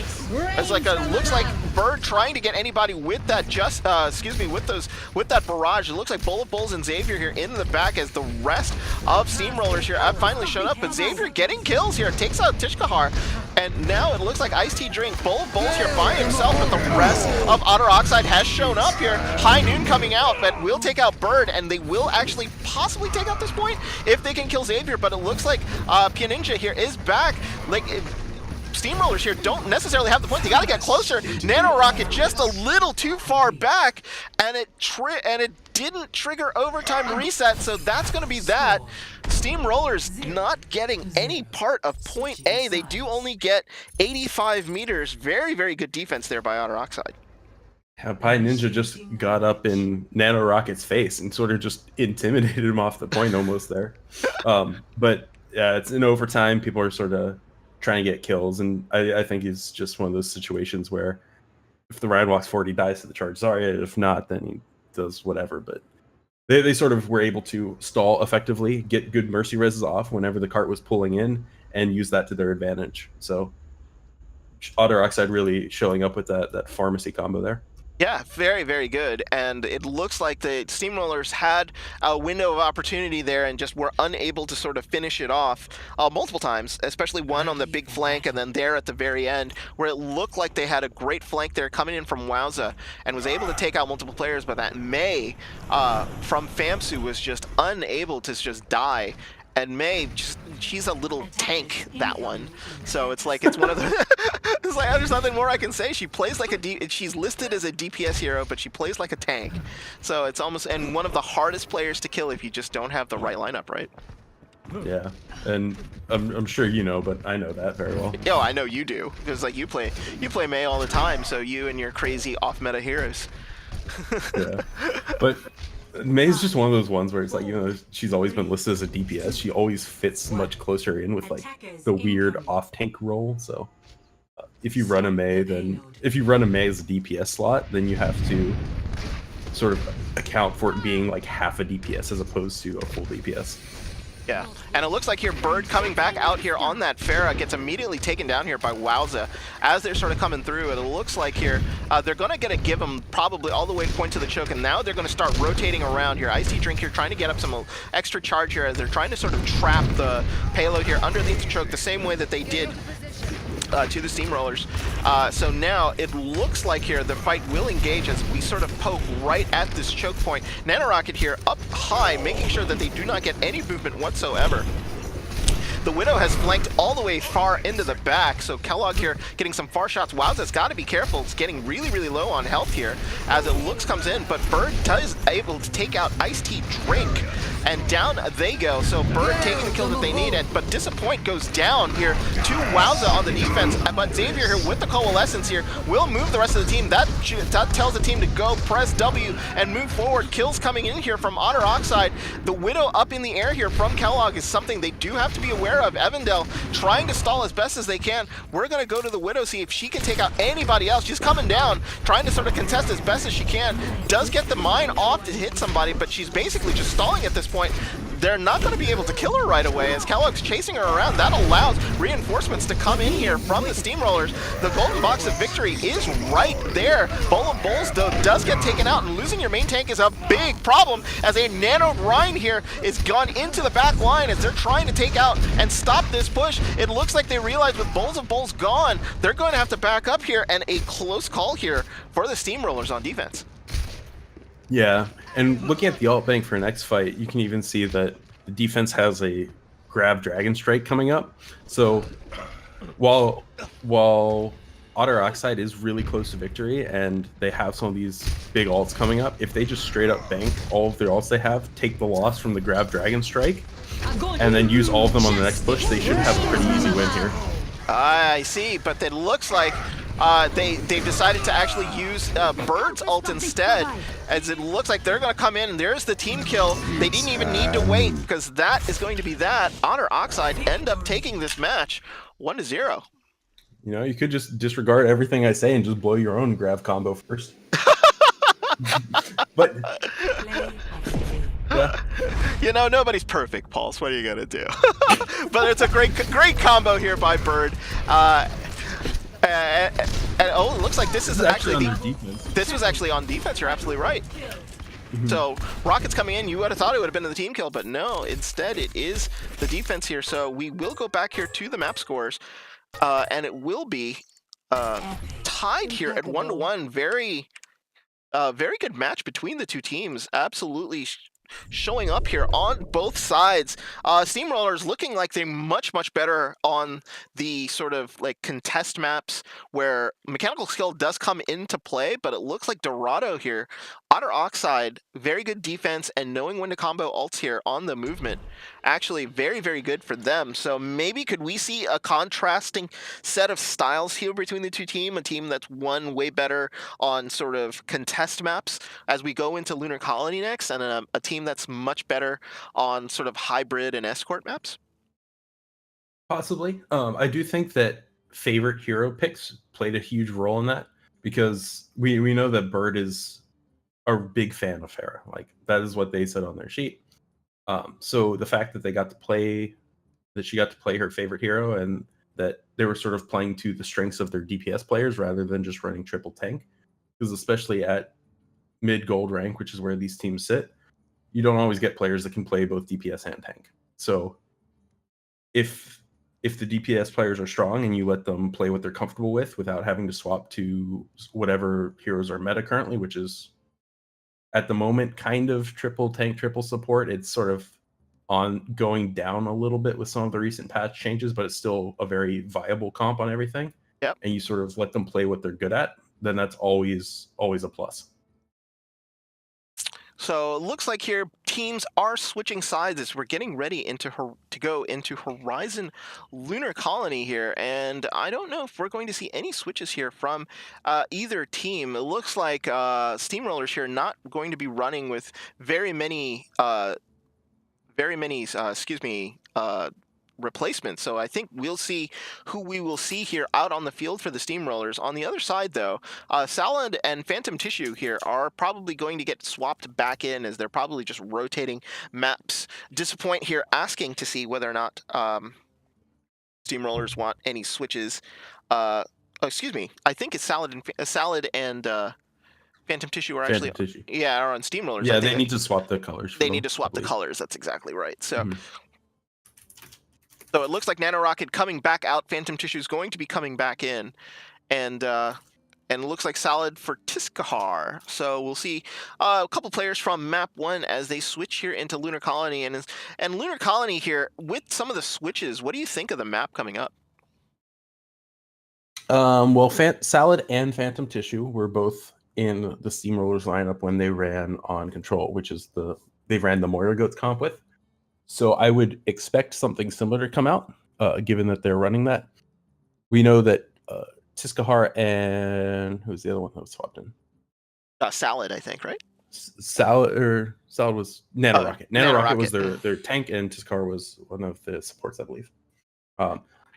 Speaker 1: It's like looks like Bird trying to get anybody with that with that barrage. It looks like Bowl of Bowls and Xavier here in the back as the rest of Steamrollers here have finally shown up, but Xavier getting kills here, takes out Tishkahar, and now it looks like Iced Tea Drink, Bowl of Bowls here by himself, but the rest of Otter Oxide has shown up here. High Noon coming out, but will take out Bird, and they will actually possibly take out this point if they can kill Xavier, but it looks like Ninja here is back. Like, Steamrollers here don't necessarily have the point. They got to get closer. Nano Rocket just a little too far back, and it didn't trigger overtime reset, so that's going to be that. Steamrollers not getting any part of point A. They do only get 85 meters. Very, very good defense there by Otter Oxide.
Speaker 2: Yeah, Pi Ninja just got up in Nano Rocket's face and sort of just intimidated him off the point almost there. But yeah, it's in overtime. People are sort of trying to get kills, and I think it's just one of those situations where if the Ryan walks forward, he dies to the charge. Sorry, if not, then he does whatever. But they sort of were able to stall effectively, get good mercy reses off whenever the cart was pulling in, and use that to their advantage. So Otter Oxide really showing up with that pharmacy combo there.
Speaker 1: Yeah, very, very good. And it looks like the Steamrollers had a window of opportunity there and just were unable to sort of finish it off multiple times, especially one on the big flank and then there at the very end, where it looked like they had a great flank there coming in from Wowza and was able to take out multiple players, but that Mei from Famsu was just unable to just die. And Mei, she's a little tank, that one. So it's like, it's one of the, it's like, there's nothing more I can say. She plays like she's listed as a DPS hero, but she plays like a tank. So it's almost, and one of the hardest players to kill if you just don't have the right lineup, right?
Speaker 2: Yeah, and I'm sure you know, but I know that very well.
Speaker 1: Yo, I know you do, because like you play Mei all the time, so you and your crazy off-meta heroes.
Speaker 2: Yeah, but Mei's just one of those ones where it's like, you know, she's always been listed as a DPS. She always fits much closer in with like the weird off-tank role. So if you run a Mei, then if you run a Mei as a DPS slot, then you have to sort of account for it being like half a DPS as opposed to a full DPS.
Speaker 1: Yeah, and it looks like here Bird coming back out here on that Pharah gets immediately taken down here by Wowza as they're sort of coming through. And it looks like here they're going to give them probably all the way to point to the choke, and now they're going to start rotating around here. Iced Tea Drink here trying to get up some extra charge here as they're trying to sort of trap the payload here underneath the choke the same way that they did to the Steamrollers. So now it looks like here the fight will engage as we sort of poke right at this choke point. Nanorocket here up high, making sure that they do not get any movement whatsoever. The Widow has flanked all the way far into the back, so Kellogg here getting some far shots. Wowza's got to be careful. It's getting really, really low on health here as it looks comes in, but Bird is able to take out Iced Tea Drink, and down they go. So Bird taking the kill that they needed, but Disappoint goes down here to Wowza on the defense, but Xavier here with the Coalescence here will move the rest of the team. That tells the team to go press W and move forward. Kills coming in here from Otter Oxide. The Widow up in the air here from Kellogg is something they do have to be aware of. Evandel trying to stall as best as they can. We're going to go to the Widow, see if she can take out anybody else. She's coming down, trying to sort of contest as best as she can. Does get the mine off to hit somebody, but she's basically just stalling at this point. They're not going to be able to kill her right away as Kellogg's chasing her around. That allows reinforcements to come in here from the Steamrollers. The golden box of victory is right there. Bowl of Bowls, though, does get taken out, and losing your main tank is a big problem as a Nano Rhine here is gone into the back line as they're trying to take out and stop this push. It looks like they realize with Bowls of Bowls gone, they're going to have to back up here, and a close call here for the Steamrollers on defense.
Speaker 2: Yeah, and looking at the alt bank for next fight, you can even see that the defense has a grab Dragon Strike coming up. So while Otter Oxide is really close to victory and they have some of these big ults coming up, if they just straight up bank all of their ults they have, take the loss from the grab Dragon Strike, and then use all of them on the next push, they should have a pretty easy win here.
Speaker 1: I see, but it looks like they've decided to actually use Bird's ult instead, as it looks like they're going to come in, and there's the team kill. They didn't even need to wait, because that is going to be that. Otter Oxide end up taking this match 1-0.
Speaker 2: You know, you could just disregard everything I say and just blow your own grab combo first. But yeah.
Speaker 1: You know, nobody's perfect, Pulse. What are you gonna do? But it's a great combo here by Bird. And oh, it looks like this is actually this was actually on defense. You're absolutely right. So Rocket's coming in. You would have thought it would have been the team kill, but no. Instead, it is the defense here. So we will go back here to the map scores, and it will be tied here at 1-1. Very good match between the two teams. Absolutely showing up here on both sides. Steamrollers looking like they're much better on the sort of like contest maps where mechanical skill does come into play, but it looks like Dorado here, Otter Oxide, very good defense and knowing when to combo ults here on the movement. Actually very good for them. So maybe could we see a contrasting set of styles here between the two teams, a team that's one way better on sort of contest maps as we go into Lunar Colony next, and a team that's much better on sort of hybrid and escort maps?
Speaker 2: Possibly. I do think that favorite hero picks played a huge role in that, because we know that Bird is a big fan of Pharah. Like, that is what they said on their sheet. So the fact that she got to play her favorite hero, and that they were sort of playing to the strengths of their DPS players rather than just running triple tank, because especially at mid gold rank, which is where these teams sit, you don't always get players that can play both DPS and tank. So if the DPS players are strong and you let them play what they're comfortable with without having to swap to whatever heroes are meta currently, which is at the moment kind of triple tank, triple support, it's sort of going down a little bit with some of the recent patch changes, but it's still a very viable comp on everything.
Speaker 1: Yep.
Speaker 2: And you sort of let them play what they're good at, then that's always a plus.
Speaker 1: So it looks like here teams are switching sides as we're getting ready to go into Horizon Lunar Colony here, and I don't know if we're going to see any switches here from either team. It looks like Steamrollers here not going to be running with very many replacements. So I think we'll see who we will see here out on the field for the Steamrollers. On the other side, though, Salad and Phantom Tissue here are probably going to get swapped back in, as they're probably just rotating maps. Disappoint here, asking to see whether or not Steamrollers want any switches. Excuse me. I think it's Salad and Phantom Tissue are actually are on Steamrollers.
Speaker 2: Yeah, they need to swap the colors.
Speaker 1: They need to swap the colors. That's exactly right. So. So it looks like Nanorocket coming back out. Phantom Tissue is going to be coming back in, and it looks like Salad for Tiskahar. So we'll see a couple players from Map 1 as they switch here into Lunar Colony, and Lunar Colony here with some of the switches. What do you think of the map coming up?
Speaker 2: Well, Salad and Phantom Tissue were both in the Steamrollers lineup when they ran on Control, which is they ran the Moira Goats comp with. So I would expect something similar to come out, given that they're running that. We know that Tiskahar and who's the other one that was swapped in?
Speaker 1: Salad, I think, right?
Speaker 2: Salad was Nanorocket. Nanorocket was their tank, and Tiskahar was one of the supports, I believe.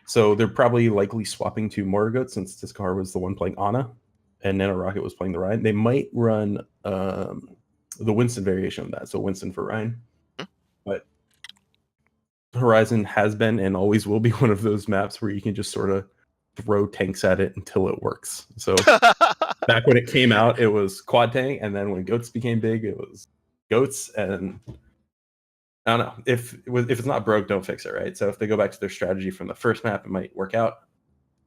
Speaker 2: So they're probably likely swapping to Morgoth, since Tiskahar was the one playing Ana, and Nanorocket was playing the Ryan. They might run the Winston variation of that, so Winston for Ryan. But Horizon has been and always will be one of those maps where you can just sort of throw tanks at it until it works. So back when it came out, it was quad tank, and then when goats became big, it was goats. And I don't know, if it's not broke, don't fix it, right? So if they go back to their strategy from the first map, it might work out.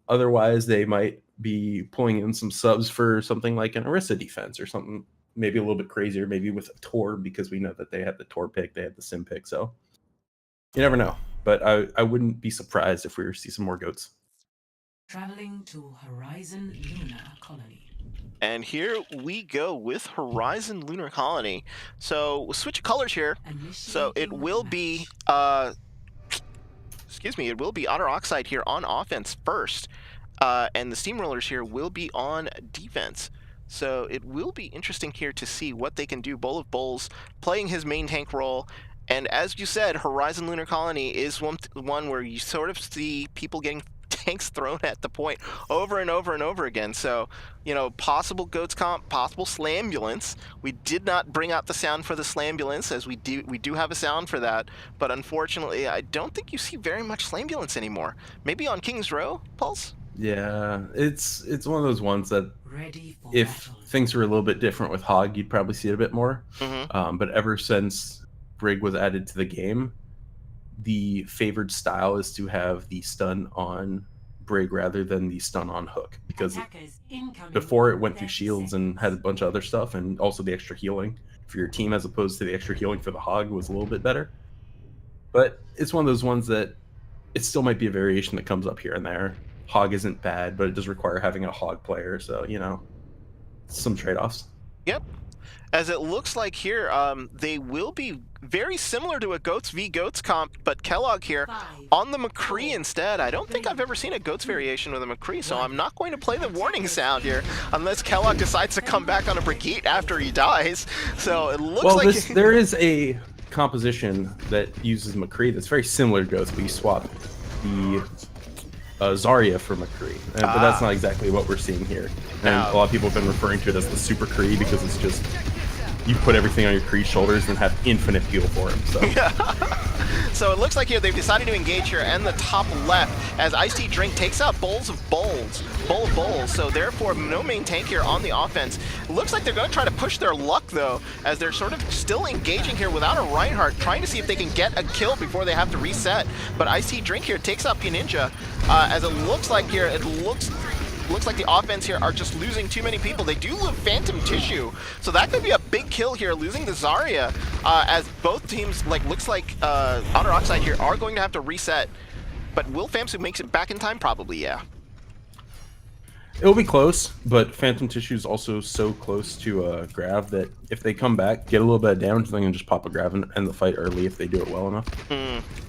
Speaker 2: Otherwise, they might be pulling in some subs for something like an Orisa defense or something maybe a little bit crazier, maybe with a Tor, because we know that they have the Tor pick, they have the Sim pick, so you never know. but I wouldn't be surprised if we were to see some more goats.
Speaker 3: Traveling to Horizon Lunar Colony.
Speaker 1: And here we go with Horizon Lunar Colony. So we'll switch colors here. So it will be excuse me, it will be Otter Oxide here on offense first. And the Steamrollers here will be on defense. So it will be interesting here to see what they can do. Bowl of Bowls playing his main tank role. And as you said, Horizon Lunar Colony is one where you sort of see people getting tanks thrown at the point over and over and over again. So, you know, possible goats comp, possible slambulance. We did not bring out the sound for the slambulance, as we do have a sound for that, but unfortunately I don't think you see very much slambulance anymore. Maybe on King's Row, Pulse?
Speaker 2: Yeah, it's one of those ones that
Speaker 3: Ready for
Speaker 2: if
Speaker 3: battle.
Speaker 2: things were a little bit different with Hog, you'd probably see it a bit more.
Speaker 1: Mm-hmm.
Speaker 2: But ever since Brig was added to the game, the favored style is to have the stun on Brig rather than the stun on Hook, because
Speaker 3: Attackers incoming.
Speaker 2: before it went through
Speaker 3: 30
Speaker 2: shields and had a bunch of other stuff, and also the extra healing for your team as opposed to the extra healing for the Hog was a little bit better. But it's one of those ones that it still might be a variation that comes up here and there. Hog isn't bad, but it does require having a Hog player, so, you know, some trade-offs.
Speaker 1: Yep. As it looks like here, they will be very similar to a Goats v Goats comp, but Kellogg here on the McCree instead. I don't think I've ever seen a Goats variation with a McCree, so I'm not going to play the warning sound here unless Kellogg decides to come back on a Brigitte after he dies. So it looks
Speaker 2: Well,
Speaker 1: like...
Speaker 2: there is a composition that uses McCree that's very similar to Goats, but you swap the Zarya for McCree, but that's not exactly what we're seeing here. And a lot of people have been referring to it as the Super Cree because it's just you put everything on your Cree's shoulders and have infinite heal for him. So.
Speaker 1: So it looks like here they've decided to engage here in the top left as Iced Tea Drink takes out Bowl of Bowls. So therefore, no main tank here on the offense. It looks like they're going to try to push their luck though, as they're sort of still engaging here without a Reinhardt, trying to see if they can get a kill before they have to reset. But Iced Tea Drink here takes out Ninja, as it looks like here, looks like the offense here are just losing too many people. They do lose Phantom Tissue, so that could be a big kill here, losing the Zarya, as both teams, looks like Otter Oxide here are going to have to reset. But will Famsu makes it back in time? Probably, yeah.
Speaker 2: It'll be close, but Phantom Tissue is also so close to Grav that if they come back, get a little bit of damage, they can just pop a Grav and end the fight early if they do it well enough.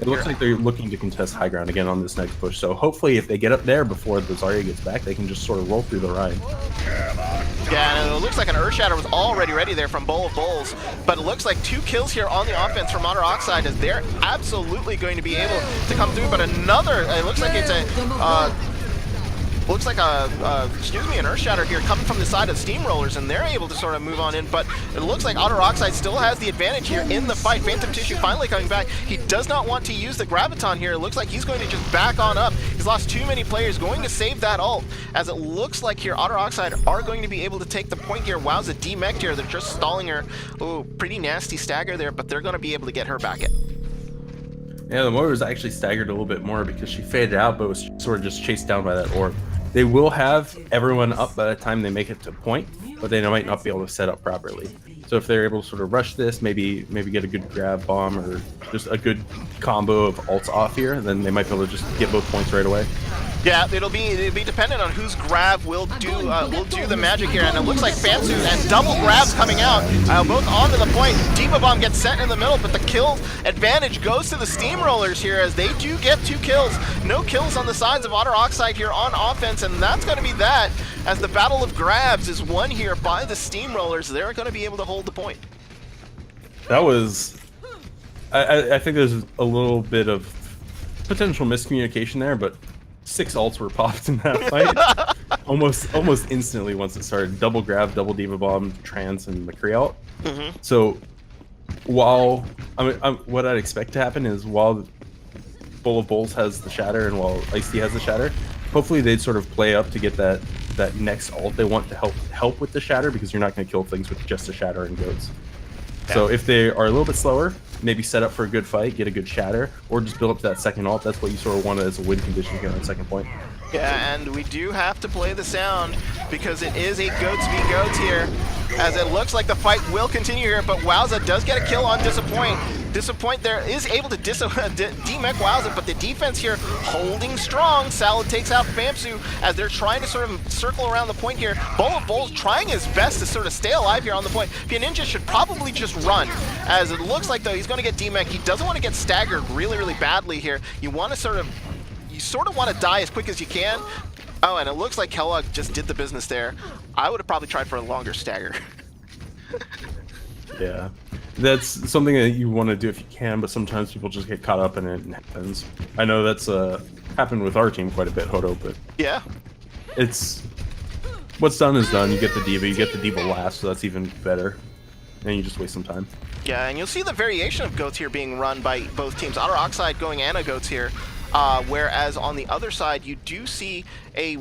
Speaker 2: It looks like they're looking to contest high ground again on this next push, so hopefully if they get up there before the Zarya gets back, they can just sort of roll through the ride.
Speaker 1: Yeah, and it looks like an Earthshatter was already ready there from Bowl of Bowls, but it looks like 2 kills here on the offense from Otter Oxide, as they're absolutely going to be able to come through, but another, it looks like it's a... Looks like an Earthshatter here coming from the side of Steamrollers, and they're able to sort of move on in, but it looks like Otter Oxide still has the advantage here in the fight. Phantom Tissue finally coming back. He does not want to use the Graviton here. It looks like he's going to just back on up. He's lost too many players, going to save that ult, as it looks like here Otter Oxide are going to be able to take the point here. Wowza demeched here. They're just stalling her. Oh, pretty nasty stagger there, but they're going to be able to get her back in.
Speaker 2: Yeah, the Moira was actually staggered a little bit more because she faded out, but was sort of just chased down by that orb. They will have everyone up by the time they make it to point, but they might not be able to set up properly. So if they're able to sort of rush this, maybe get a good grab bomb or just a good combo of ults off here, then they might be able to just get both points right away.
Speaker 1: Yeah, it'll be dependent on whose grab will do the magic here, and it looks like Famsu and double grabs coming out, both onto the point. Diva Bomb gets sent in the middle, but the kill advantage goes to the Steamrollers here, as they do get 2 kills. No kills on the sides of Otter Oxide here on offense, and that's going to be that, as the battle of grabs is won here by the Steamrollers. They're going to be able to hold the point.
Speaker 2: That was, I think there's a little bit of potential miscommunication there, but 6 ults were popped in that fight almost instantly once it started. Double grab, double Diva Bomb, Trance, and McCree ult. So while what I'd expect to happen is while Bowl of Bowls has the Shatter and while Ice-T has the Shatter, hopefully they'd sort of play up to get that next ult they want to help with the Shatter, because you're not going to kill things with just a Shatter and Goats. So if they are a little bit slower, maybe set up for a good fight, get a good Shatter, or just build up to that second ult. That's what you sort of want as a win condition here on the second point.
Speaker 1: Yeah, and we do have to play the sound because it is a Goats v Goats here. as it looks like the fight will continue here, but Wowza does get a kill on Disappoint. Disappoint there is able to demech Wowza, but the defense here holding strong. Salad takes out Famsu as they're trying to sort of circle around the point here. Bowl of Bowls trying his best to sort of stay alive here on the point. Ninja should probably just run, as it looks like though he's going to get demech. He doesn't want to get staggered really badly here. You want to sort of want to die as quick as you can. Oh, and it looks like Kellogg just did the business there. I would have probably tried for a longer stagger.
Speaker 2: Yeah, that's something that you want to do if you can, but sometimes people just get caught up in it and it happens. I know that's happened with our team quite a bit, Hodo, but
Speaker 1: yeah,
Speaker 2: it's what's done is done. You get the diva last, so that's even better, and you just waste some time.
Speaker 1: Yeah, and you'll see the variation of goats here being run by both teams. Otter Oxide going Ana goats here, whereas on the other side you do see a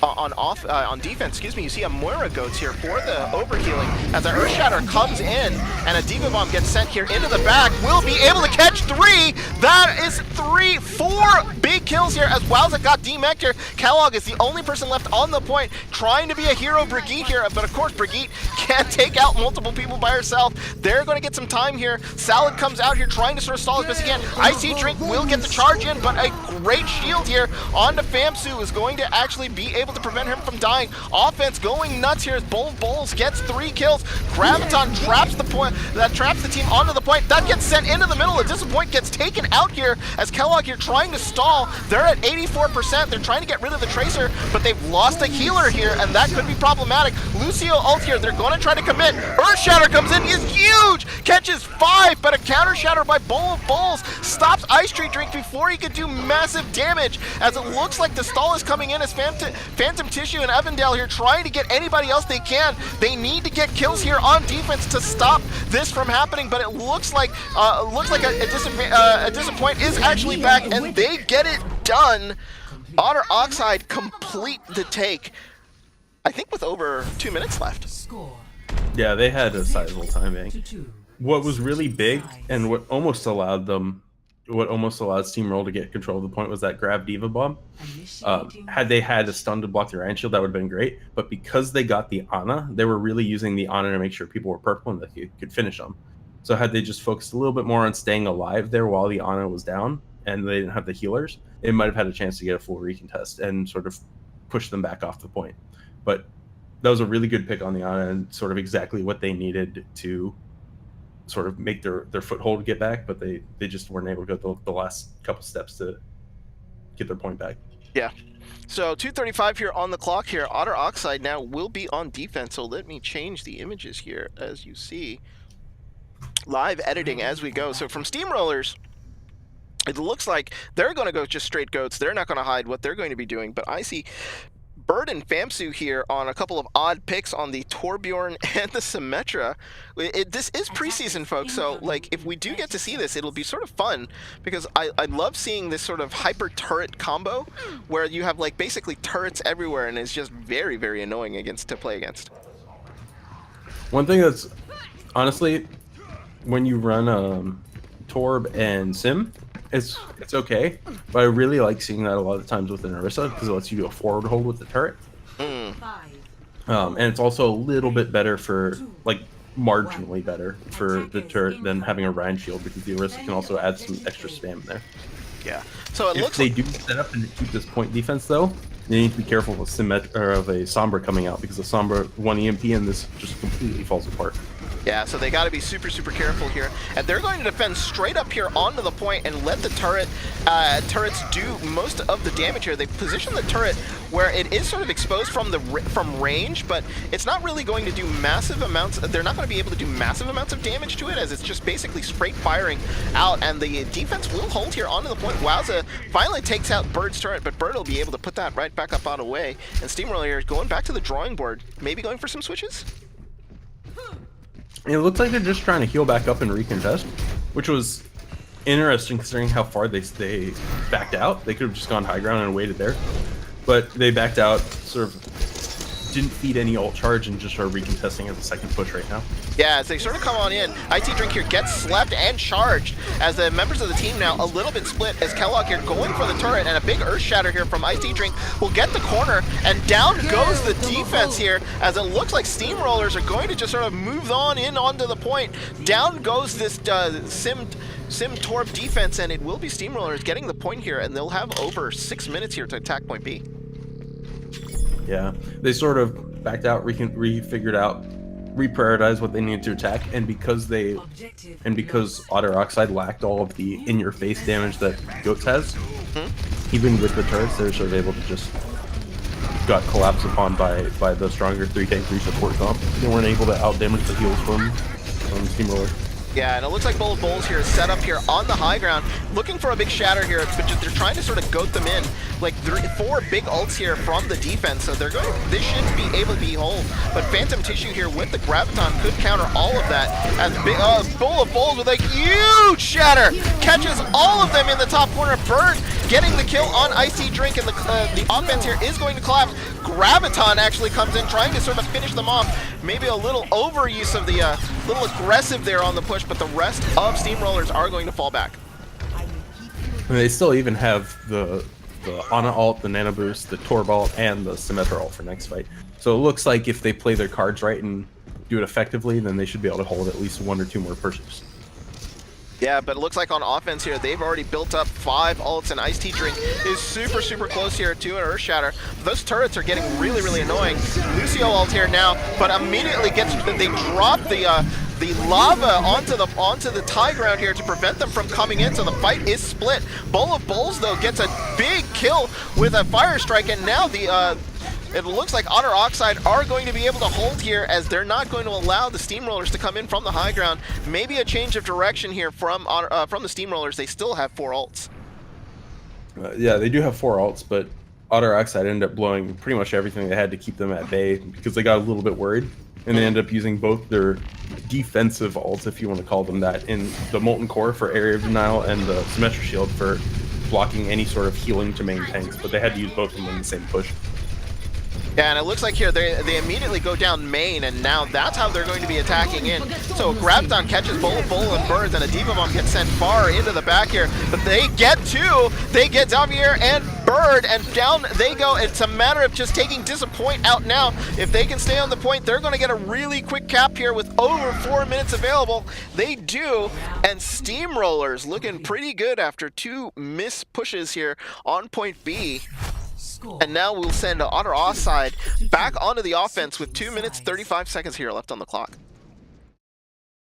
Speaker 1: on defense, excuse me, you see a Moira goats here for the overhealing as the Earth Shatter comes in and a Diva Bomb gets sent here into the back. Will be able to catch 3. That is 4 big kills here as Wowza got demeched here. Kellogg is the only person left on the point trying to be a hero Brigitte here, but of course Brigitte can't take out multiple people by herself. They're going to get some time here. Salad comes out here trying to sort of stall as best he can. Icy Drink will get the charge in, but a great shield here onto Famsu is going to actually be able to prevent him from dying. Offense going nuts here as Bowl of Bowls gets 3 kills. Graviton traps the point, that traps the team onto the point. That gets sent into the middle. A Disappoint gets taken out here as Kellogg here trying to stall. They're at 84%. They're trying to get rid of the Tracer, but they've lost a healer here, and that could be problematic. Lucio ult here. They're going to try to commit. Earth Shatter comes in. He is huge. Catches 5, but a counter shatter by Bowl of Bowls stops Ice Tree Drink before he could do massive damage, as it looks like the stall is coming in as Phantom Tissue and Evandale here trying to get anybody else they can. They need to get kills here on defense to stop this from happening, but it looks like a Disappoint is actually back, and they get it done. Otter Oxide complete the take, I think with over 2 minutes left.
Speaker 2: Yeah, they had a sizable timing. What was really big and what almost allowed Steamroll to get control of the point was that grab Diva Bomb. Had they had a stun to block their Iron Shield, that would have been great. But because they got the Ana, they were really using the Ana to make sure people were purple and that you could finish them. So had they just focused a little bit more on staying alive there while the Ana was down and they didn't have the healers, it might have had a chance to get a full recontest and sort of push them back off the point. But that was a really good pick on the Ana and sort of exactly what they needed to sort of make their foothold get back, but they just weren't able to go the last couple steps to get their point back.
Speaker 1: Yeah. So 2:35 here on the clock here. Otter Oxide now will be on defense, so let me change the images here as you see. Live editing as we go. So from Steamrollers, it looks like they're going to go just straight goats. They're not going to hide what they're going to be doing, but I see Bird and Famsu here on a couple of odd picks on the Torbjorn and the Symmetra. This is preseason, folks, so like if we do get to see this, it'll be sort of fun because I love seeing this sort of hyper turret combo where you have like basically turrets everywhere, and it's just very annoying to play against.
Speaker 2: One thing that's honestly, when you run Torb and Sim, it's okay, but I really like seeing that a lot of times with an Orisa because it lets you do a forward hold with the turret. And it's also a little bit better for, like, marginally better for the turret than having a Ryan shield because the Orisa can also add some extra spam in there.
Speaker 1: Yeah. So it
Speaker 2: if
Speaker 1: looks
Speaker 2: they do set up and keep this point defense though, they need to be careful with of a Sombra coming out because the Sombra 1 EMP and this just completely falls apart.
Speaker 1: Yeah, so they got to be super careful here, and they're going to defend straight up here onto the point and let the turrets do most of the damage here. They position the turret where it is sort of exposed from range, but it's not really going to do massive amounts. They're not going to be able to do massive amounts of damage to it as it's just basically straight firing out, and the defense will hold here onto the point. Wowza finally takes out Bird's turret, but Bird will be able to put that right back up out of the way, and Steamroller here going back to the drawing board, maybe going for some switches.
Speaker 2: It looks like they're just trying to heal back up and recontest, which was interesting considering how far they backed out. They could have just gone high ground and waited there, but they backed out sort of didn't feed any ult charge and just are recontesting as a second push right now.
Speaker 1: Yeah, as they sort of come on in, IT Drink here gets slept and charged as the members of the team now a little bit split as Kellogg here going for the turret, and a big Earth Shatter here from IT Drink will get the corner, and down goes the defense here as it looks like Steamrollers are going to just sort of move on in onto the point. Down goes this Sim Torb defense, and it will be Steamrollers getting the point here, and they'll have over 6 minutes here to attack point B.
Speaker 2: Yeah, they sort of backed out, refigured out, reprioritized what they needed to attack, and because Otter Oxide lacked all of the in-your-face damage that Goats has, even with the turrets, they're sort of able to just got collapsed upon by the stronger 3-tank 3-support comp. They weren't able to out-damage the heals from Steamroller.
Speaker 1: Yeah, and it looks like Bowl of Bowls here is set up here on the high ground, looking for a big shatter here, but just, they're trying to sort of goat them in. Like 4 big ults here from the defense, so this should be able to be whole. But Phantom Tissue here with the Graviton could counter all of that. As big Bowl of Bowls with a huge shatter catches all of them in the top corner. Bird getting the kill on Icy Drink, and the offense here is going to collapse. Graviton actually comes in, trying to sort of finish them off. Maybe a little overuse of the little aggressive there on the push, but the rest of Steamrollers are going to fall back.
Speaker 2: And they still even have the Ana ult, the Nano Boost, the Torb ult, and the Symmetra ult for next fight. So it looks like if they play their cards right and do it effectively, then they should be able to hold at least 1 or 2 more pushes.
Speaker 1: Yeah, but it looks like on offense here, they've already built up 5 ults, and Iced Tea Drink is super, super close here to an Earth Shatter. Those turrets are getting really, really annoying. Lucio ult here now, but immediately they drop the lava onto the tie ground here to prevent them from coming in, so the fight is split. Bowl of Bowls, though, gets a big kill with a Fire Strike, and now it looks like Otter Oxide are going to be able to hold here, as they're not going to allow the Steamrollers to come in from the high ground. Maybe a change of direction here from the Steamrollers. They still have 4 ults.
Speaker 2: Yeah, they do have 4 ults, but Otter Oxide ended up blowing pretty much everything they had to keep them at bay because they got a little bit worried. And they ended up using both their defensive ults, if you want to call them that, in the Molten Core for area denial and the Symmetra Shield for blocking any sort of healing to main tanks, but they had to use both of them in the same push.
Speaker 1: Yeah, and it looks like here they immediately go down main, and now that's how they're going to be attacking in. So Graviton catches Bowl and Birds, and a Diva Bomb gets sent far into the back here. But they get 2. They get Xavier and Bird, and down they go. It's a matter of just taking Disappoint out now. If they can stay on the point, they're going to get a really quick cap here with over 4 minutes available. They do, and Steamrollers looking pretty good after 2 missed pushes here on point B. And now we'll send Otter Oxide back onto the offense with 2 minutes 35 seconds here left on the clock.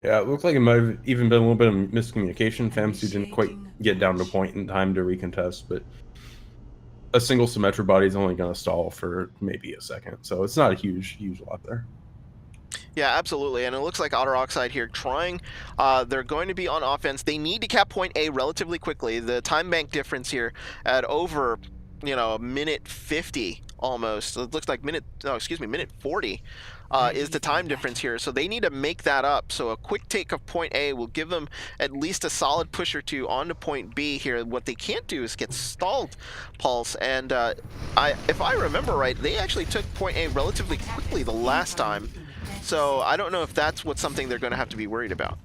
Speaker 2: Yeah, it looked like it might have even been a little bit of miscommunication. FAMSU didn't quite get down to point in time to recontest, but a single Symmetra body is only going to stall for maybe a second, so it's not a huge lot there.
Speaker 1: Yeah, absolutely, and it looks like Otter Oxide here trying. They're going to be on offense. They need to cap point A relatively quickly. The time bank difference here at over, a minute 50 almost. It looks like minute 40 is the time difference here. So they need to make that up. So a quick take of point A will give them at least a solid push or 2 onto point B here. What they can't do is get stalled, Pulse. And if I remember right, they actually took point A relatively quickly the last time. So I don't know if that's something they're going to have to be worried about.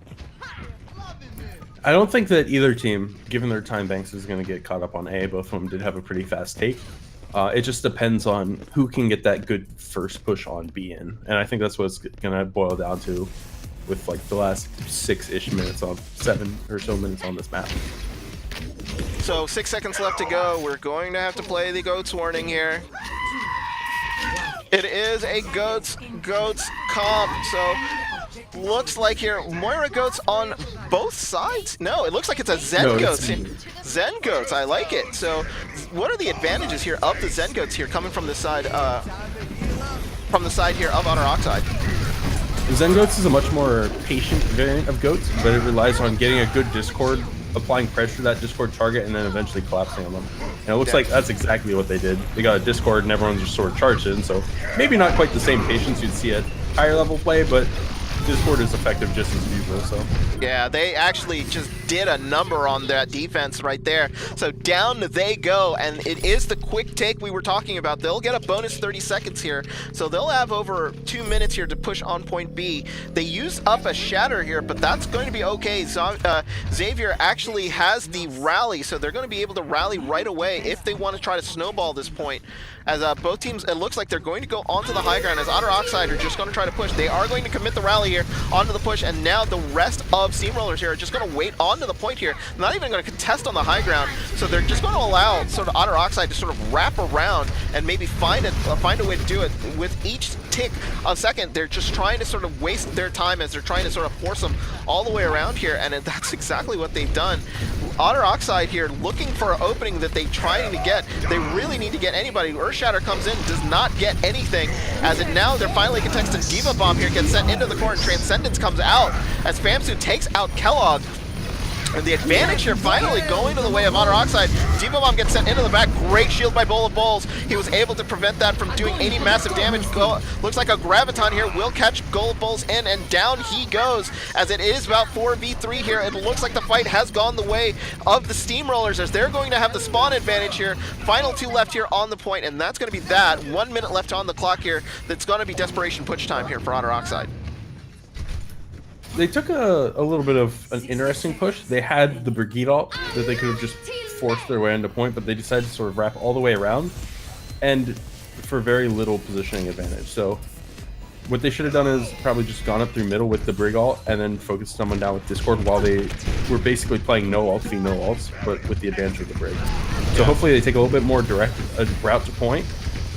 Speaker 2: I don't think that either team, given their time banks, is going to get caught up on A. Both of them did have a pretty fast take. It just depends on who can get that good first push on B in. And I think that's what it's going to boil down to with like the last 6-ish minutes on 7 or so minutes on this map.
Speaker 1: So 6 seconds left to go. We're going to have to play the Goats warning here. It is a Goats comp, so looks like here Moira Goats on both sides. No, it looks like it's a Zen Goats. Zen Goats, I like it. So what are the advantages here of the Zen Goats here coming from the side here of Otter Oxide?
Speaker 2: Zen Goats is a much more patient variant of Goats, but it relies on getting a good Discord, applying pressure to that Discord target, and then eventually collapsing on them. And it looks like that's exactly what they did. They got a Discord and everyone's just sort of charged in, so maybe not quite the same patience you'd see at higher level play, but Discord is effective just as usual, so.
Speaker 1: Yeah, they actually just did a number on that defense right there. So down they go, and it is the quick take we were talking about. They'll get a bonus 30 seconds here, so they'll have over 2 minutes here to push on point B. They use up a shatter here, but that's going to be okay. Xavier actually has the rally, so they're going to be able to rally right away if they want to try to snowball this point. As both teams, it looks like they're going to go onto the high ground, as Otter Oxide are just going to try to push. They are going to commit the rally here onto the push, and now the rest of Steamrollers here are just going to wait onto the point here. Not even going to contest on the high ground, so they're just going to allow sort of Otter Oxide to sort of wrap around and maybe find a way to do it. With each tick a second, they're just trying to sort of waste their time as they're trying to sort of force them all the way around here, and that's exactly what they've done. Otter Oxide here looking for an opening that they're trying to get. They really need to get anybody. Earthshatter comes in, does not get anything, as it now they're finally contesting. Diva Bomb here gets sent into the corner. Transcendence comes out as Famsu takes out Kellogg. And the advantage here finally going to the way of Otter Oxide. Diva Bomb gets sent into the back. Great shield by Bowl of Bowls. He was able to prevent that from doing any massive damage. Looks like a Graviton here will catch Bowl of Bowls in, and down he goes, as it is about 4v3 here. It looks like the fight has gone the way of the Steamrollers, as they're going to have the spawn advantage here. Final 2 left here on the point, and that's going to be that. 1 minute left on the clock here. That's going to be desperation push time here for Otter Oxide.
Speaker 2: They took a little bit of an interesting push. They had the Brigade ult that they could have just forced their way into point, but they decided to sort of wrap all the way around, and for very little positioning advantage. So what they should have done is probably just gone up through middle with the Brig ult and then focused someone down with Discord while they were basically playing no ult, no ults, but with the advantage of the Brig. So hopefully they take a little bit more direct route to point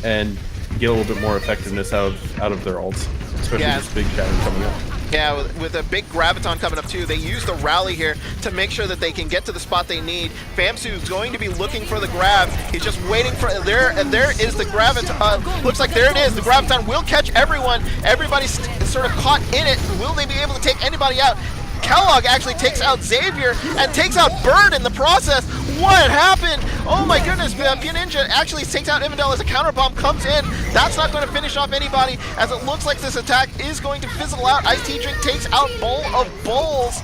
Speaker 2: and get a little bit more effectiveness out of their ults, especially this big shadow coming up.
Speaker 1: Yeah, with a big Graviton coming up too, they use the rally here to make sure that they can get to the spot they need. Famsu's going to be looking for the grab. He's just waiting for there, and there is the Graviton. Looks like there it is. The Graviton will catch everyone. Everybody's sort of caught in it. Will they be able to take anybody out? Kellogg actually takes out Xavier and takes out Bird in the process. What happened? Oh my goodness, Ninja actually takes out Ivandel as a counter bomb comes in. That's not going to finish off anybody, as it looks like this attack is going to fizzle out. Ice Tea Drink takes out Bowl of Bowls,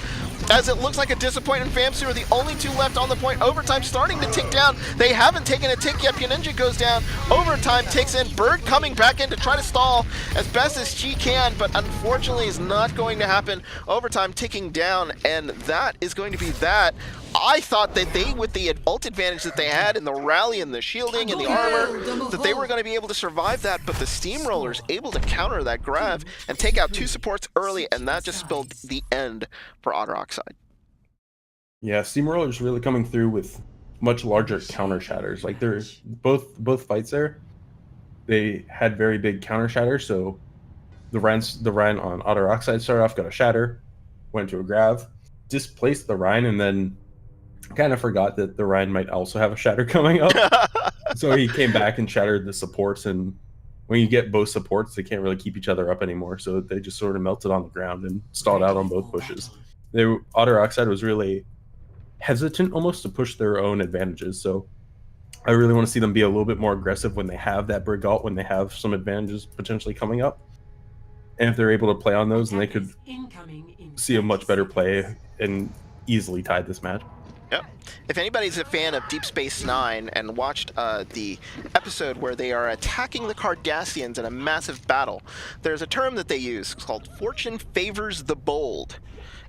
Speaker 1: as it looks like a disappointing Famsu are the only 2 left on the point. Overtime starting to tick down. They haven't taken a tick yet. Ninja goes down. Overtime ticks in. Bird coming back in to try to stall as best as she can, but unfortunately is not going to happen. Overtime ticking down, and that is going to be that. I thought that they, with the ult advantage that they had in the rally and the shielding and the armor, that they were going to be able to survive that, but the Steamrollers able to counter that grab and take out 2 supports early, and that just spelled the end for Otter Oxide.
Speaker 2: Yeah, Steamrollers really coming through with much larger counter shatters. Like they're both fights there, they had very big counter shatters. So the Rhine on Otter Oxide started off, got a shatter, went to a grab, displaced the Rhine, and then kind of forgot that the Rhine might also have a shatter coming up. So he came back and shattered the supports, and when you get both supports, they can't really keep each other up anymore. So they just sort of melted on the ground and stalled out on both pushes. Otter Oxide was really hesitant almost to push their own advantages. So I really want to see them be a little bit more aggressive when they have that Brig ult, when they have some advantages potentially coming up. And if they're able to play on those, then they could see a much better play and easily tie this match.
Speaker 1: Yep. If anybody's a fan of Deep Space Nine and watched the episode where they are attacking the Cardassians in a massive battle, there's a term that they use called "fortune favors the bold."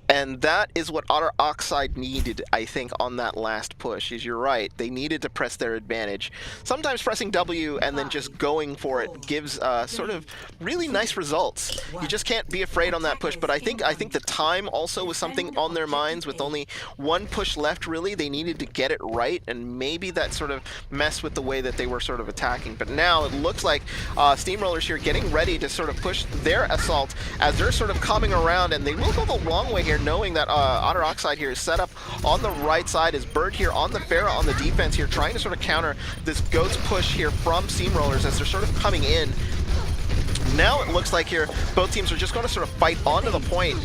Speaker 1: And that is what Otter Oxide needed, I think, on that last push. Is you're right, they needed to press their advantage. Sometimes pressing W and then just going for it gives sort of really nice results. You just can't be afraid on that push. But I think the time also was something on their minds. With only 1 push left, really, they needed to get it right, and maybe that sort of messed with the way that they were sort of attacking. But now it looks like Steamrollers here getting ready to sort of push their assault as they're sort of coming around, and they will go the long way here, knowing that Otter Oxide here is set up on the right side, as Bird here on the Pharah on the defense here, trying to sort of counter this Goat's push here from Steamrollers as they're sort of coming in. Now it looks like here both teams are just going to sort of fight onto the point.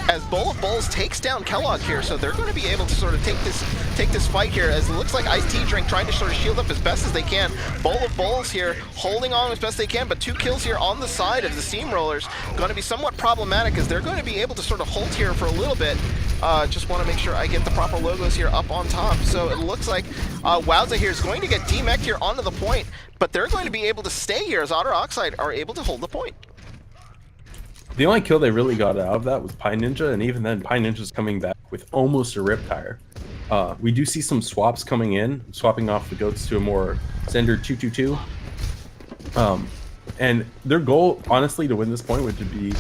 Speaker 1: as Bowl of Bowls takes down Kellogg here, so they're going to be able to sort of take this fight here, as it looks like Iced Tea Drink trying to sort of shield up as best as they can. Bowl of Bowls here holding on as best they can, but 2 kills here on the side of the Steamrollers going to be somewhat problematic, as they're going to be able to sort of hold here for a little bit. Just want to make sure I get the proper logos here up on top. So it looks like Wowza here is going to get demeched here onto the point, but they're going to be able to stay here as Otter Oxide are able to hold the point.
Speaker 2: The only kill they really got out of that was Pie Ninja, and even then, Pie Ninja's coming back with almost a rip tire. We do see some swaps coming in, swapping off the goats to a more standard 2-2-2. And their goal, honestly, to win this point would be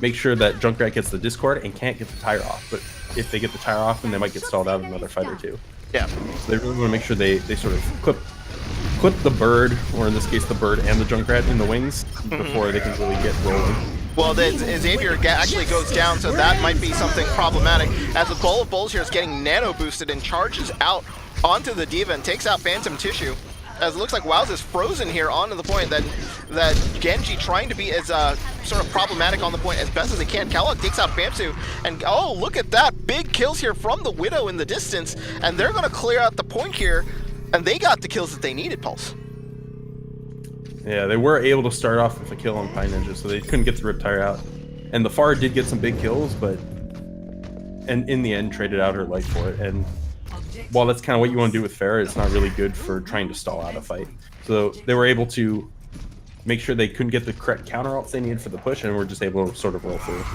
Speaker 2: make sure that Junkrat gets the Discord and can't get the tire off. But if they get the tire off, then they might get stalled out of another fight or two.
Speaker 1: Yeah.
Speaker 2: So they really want to make sure they sort of clip the bird, or in this case, the bird and the Junkrat in the wings before they can really get rolling.
Speaker 1: Well, then Xavier actually goes down, so that might be something problematic, as the Bowl of Bowls here is getting nano boosted and charges out onto the Diva and takes out Phantom Tissue. As it looks like Wowz is frozen here onto the point, that Genji trying to be as sort of problematic on the point as best as they can. Kellogg takes out Bamsu, and oh, look at that, big kills here from the Widow in the distance, and they're going to clear out the point here, and they got the kills that they needed, Pulse.
Speaker 2: Yeah, they were able to start off with a kill on Pie Ninja, so they couldn't get the Riptire out. And the Far did get some big kills, but in the end traded out her life for it. And while that's kind of what you want to do with Pharah, it's not really good for trying to stall out a fight. So they were able to make sure they couldn't get the correct counter ults they needed for the push, and were just able to sort of roll through.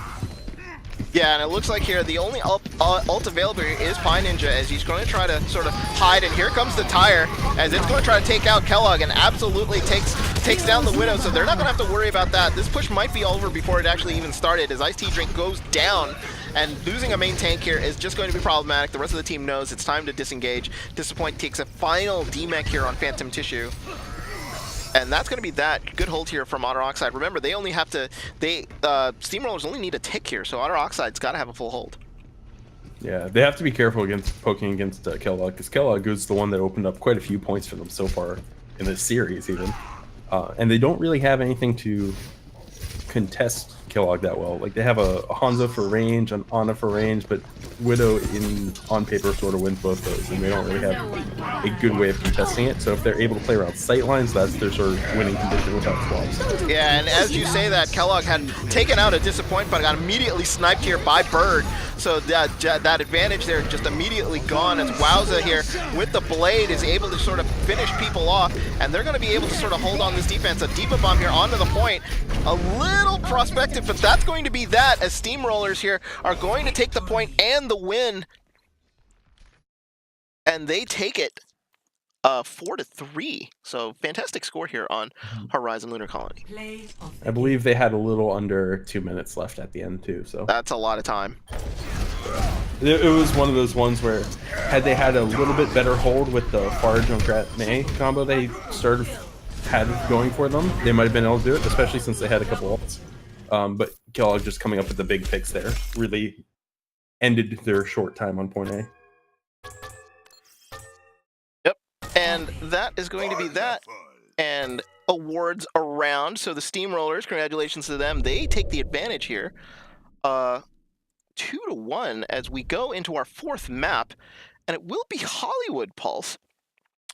Speaker 1: Yeah, and it looks like here the only ult available here is Pie Ninja, as he's going to try to sort of hide, and here comes the tire, as it's going to try to take out Kellogg and absolutely takes down the Widow, so they're not going to have to worry about that. This push might be over before it actually even started, as Iced Tea Drink goes down, and losing a main tank here is just going to be problematic. The rest of the team knows it's time to disengage. Disappoint takes a final demech here on Phantom Tissue. And that's going to be that. Good hold here from Otter Oxide. Remember, they only have to, Steamrollers only need a tick here, so Otter Oxide's got to have a full hold.
Speaker 2: Yeah, they have to be careful against poking against Kellogg, because Kellogg is the one that opened up quite a few points for them so far in this series, even. And they don't really have anything to contest Kellogg that well. Like, they have a Hanzo for range, an Ana for range, but Widow on paper sort of wins both those, and they don't really have a good way of contesting it. So if they're able to play around sight lines, that's their sort of winning condition without swaps.
Speaker 1: Yeah, and as you say that, Kellogg had taken out a Disappoint, but got immediately sniped here by Bird. So that advantage there just immediately gone, as Wowza here with the blade is able to sort of finish people off, and they're going to be able to sort of hold on this defense. A Diva Bomb here onto the point, a little prospective, but that's going to be that, as Steamrollers here are going to take the point and the win, and they take it 4-3. So fantastic score here on Horizon Lunar Colony.
Speaker 2: I believe they had a little under 2 minutes left at the end too, so
Speaker 1: that's a lot of time.
Speaker 2: It was one of those ones where, had they had a little bit better hold with the Far Junkrat May combo they had going for them, they might have been able to do it, especially since they had a couple ults. But Kellogg just coming up with the big picks there really ended their short time on point A.
Speaker 1: Yep, and that is going to be that. And awards around. So the Steamrollers, congratulations to them. They take the advantage here. 2-1 as we go into our fourth map, and it will be Hollywood, Pulse.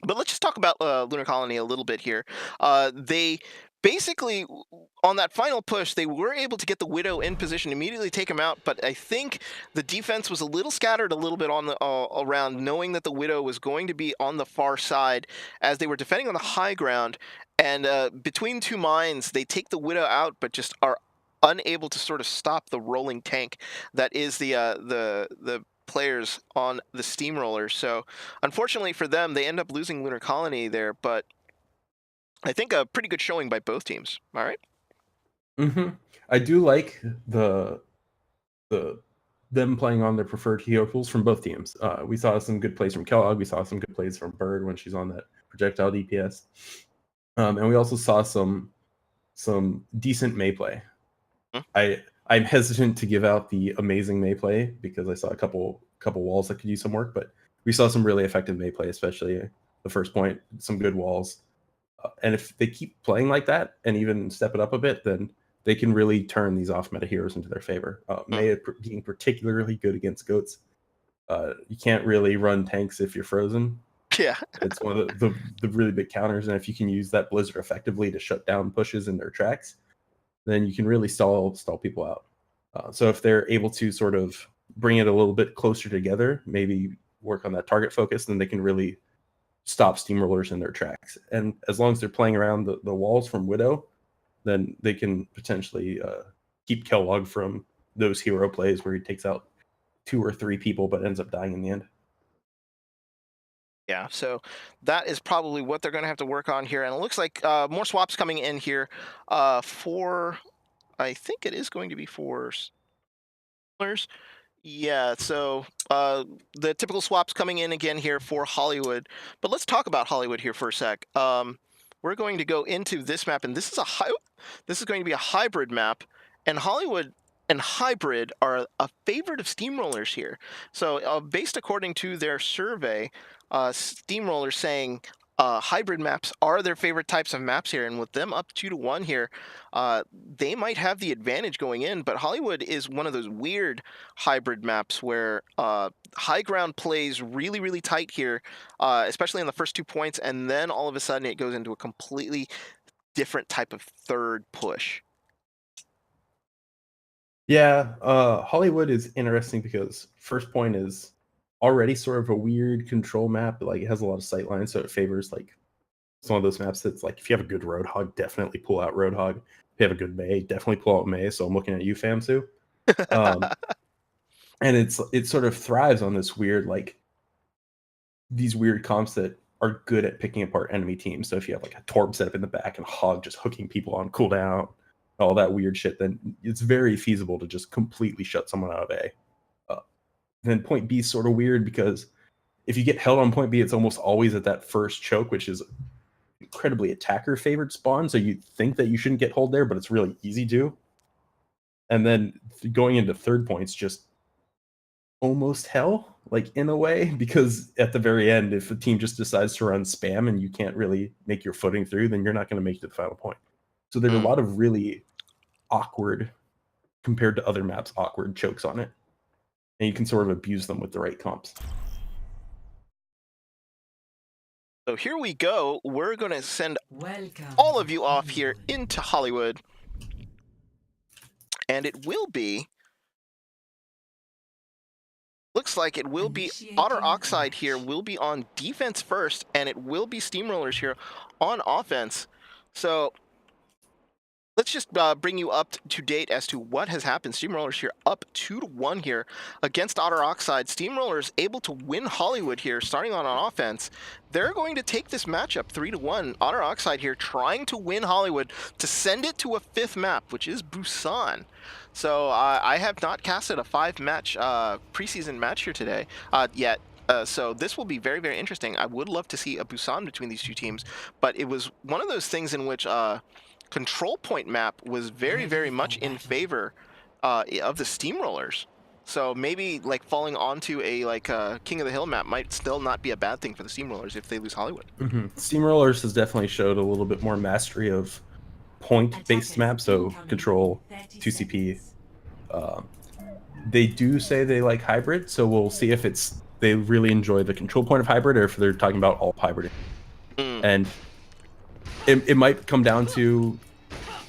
Speaker 1: But let's just talk about Lunar Colony a little bit here. They basically, on that final push, they were able to get the Widow in position, immediately take him out, but I think the defense was a little scattered a little bit on the around, knowing that the Widow was going to be on the far side as they were defending on the high ground, and between two mines, they take the Widow out, but just are unable to sort of stop the rolling tank that is the players on the Steamroller. So unfortunately for them, they end up losing Lunar Colony there, but I think a pretty good showing by both teams. All right.
Speaker 2: I do like them playing on their preferred hero pools from both teams. We saw some good plays from Kellogg. We saw some good plays from Bird when she's on that projectile DPS, and we also saw some decent May play. I'm hesitant to give out the amazing May play because I saw a couple walls that could use some work, but we saw some really effective May play, especially the first point, some good walls. And if they keep playing like that and even step it up a bit, then they can really turn these off meta heroes into their favor. Mei being particularly good against goats. You can't really run tanks if you're frozen.
Speaker 1: Yeah.
Speaker 2: It's one of the really big counters, and if you can use that blizzard effectively to shut down pushes in their tracks, then you can really stall people out. So if they're able to sort of bring it a little bit closer together, maybe work on that target focus, then they can really stop Steamrollers in their tracks. And as long as they're playing around the walls from Widow, then they can potentially keep Kellogg from those hero plays where he takes out 2 or 3 people but ends up dying in the end.
Speaker 1: Yeah, so that is probably what they're going to have to work on here. And it looks like more swaps coming in here for, I think it is going to be for Steamrollers. Yeah, so the typical swaps coming in again here for Hollywood. But let's talk about Hollywood here for a sec. We're going to go into this map, and this is going to be a hybrid map, and Hollywood and hybrid are a favorite of Steamrollers here. So based according to their survey, Steamrollers saying hybrid maps are their favorite types of maps here, and with them up 2-1 here, they might have the advantage going in. But Hollywood is one of those weird hybrid maps where high ground plays really, really tight here, especially in the first 2 points, and then all of a sudden it goes into a completely different type of third push.
Speaker 2: Yeah, Hollywood is interesting because first point is already sort of a weird control map. Like, it has a lot of sightlines, so it favors like it's one of those maps that's like, if you have a good Roadhog, definitely pull out Roadhog. If you have a good Mei, definitely pull out Mei. So I'm looking at you, Famsu. And it sort of thrives on this weird, like, these weird comps that are good at picking apart enemy teams. So if you have like a Torb set up in the back and a Hog just hooking people on cooldown, all that weird shit, then it's very feasible to just completely shut someone out of A. Then point B is sort of weird because if you get held on point B, it's almost always at that first choke, which is incredibly attacker favored spawn. So you think that you shouldn't get hold there, but it's really easy to. And then going into third point's just almost hell, like, in a way, because at the very end, if a team just decides to run spam and you can't really make your footing through, then you're not going to make it to the final point. So there's a lot of really awkward, compared to other maps, awkward chokes on it. And you can sort of abuse them with the right comps.
Speaker 1: So here we go. We're going to send all of you off here into Hollywood. And it will be... Looks like it will be Otter Oxide here will be on defense first, and it will be Steamrollers here on offense. So let's just bring you up to date as to what has happened. Steamrollers here up 2-1 here against Otter Oxide. Steamrollers able to win Hollywood here, starting on offense. They're going to take this matchup 3-1. Otter Oxide here trying to win Hollywood to send it to a 5th map, which is Busan. So I have not casted a 5-match preseason match here today yet. So this will be very, very interesting. I would love to see a Busan between these two teams, but it was one of those things in which control point map was very, very much in favor of the Steamrollers. So maybe like falling onto a King of the Hill map might still not be a bad thing for the Steamrollers if they lose Hollywood.
Speaker 2: Steamrollers has definitely showed a little bit more mastery of point-based maps, so control, 2CP. They do say they like hybrid, so we'll see if they really enjoy the control point of hybrid or if they're talking about all hybrid. And it might come down to,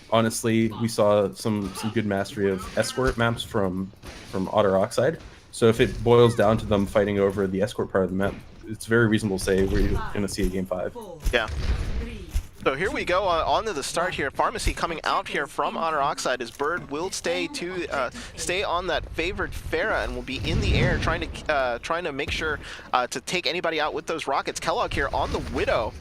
Speaker 2: honestly, we saw some good mastery of escort maps from Otter Oxide. So if it boils down to them fighting over the escort part of the map, it's very reasonable to say we're going to see a game 5.
Speaker 1: Yeah. So here we go on to the start here. Pharmacy coming out here from Otter Oxide as Bird will stay on that favored Farah and will be in the air trying to make sure to take anybody out with those rockets. Kellogg here on the Widow,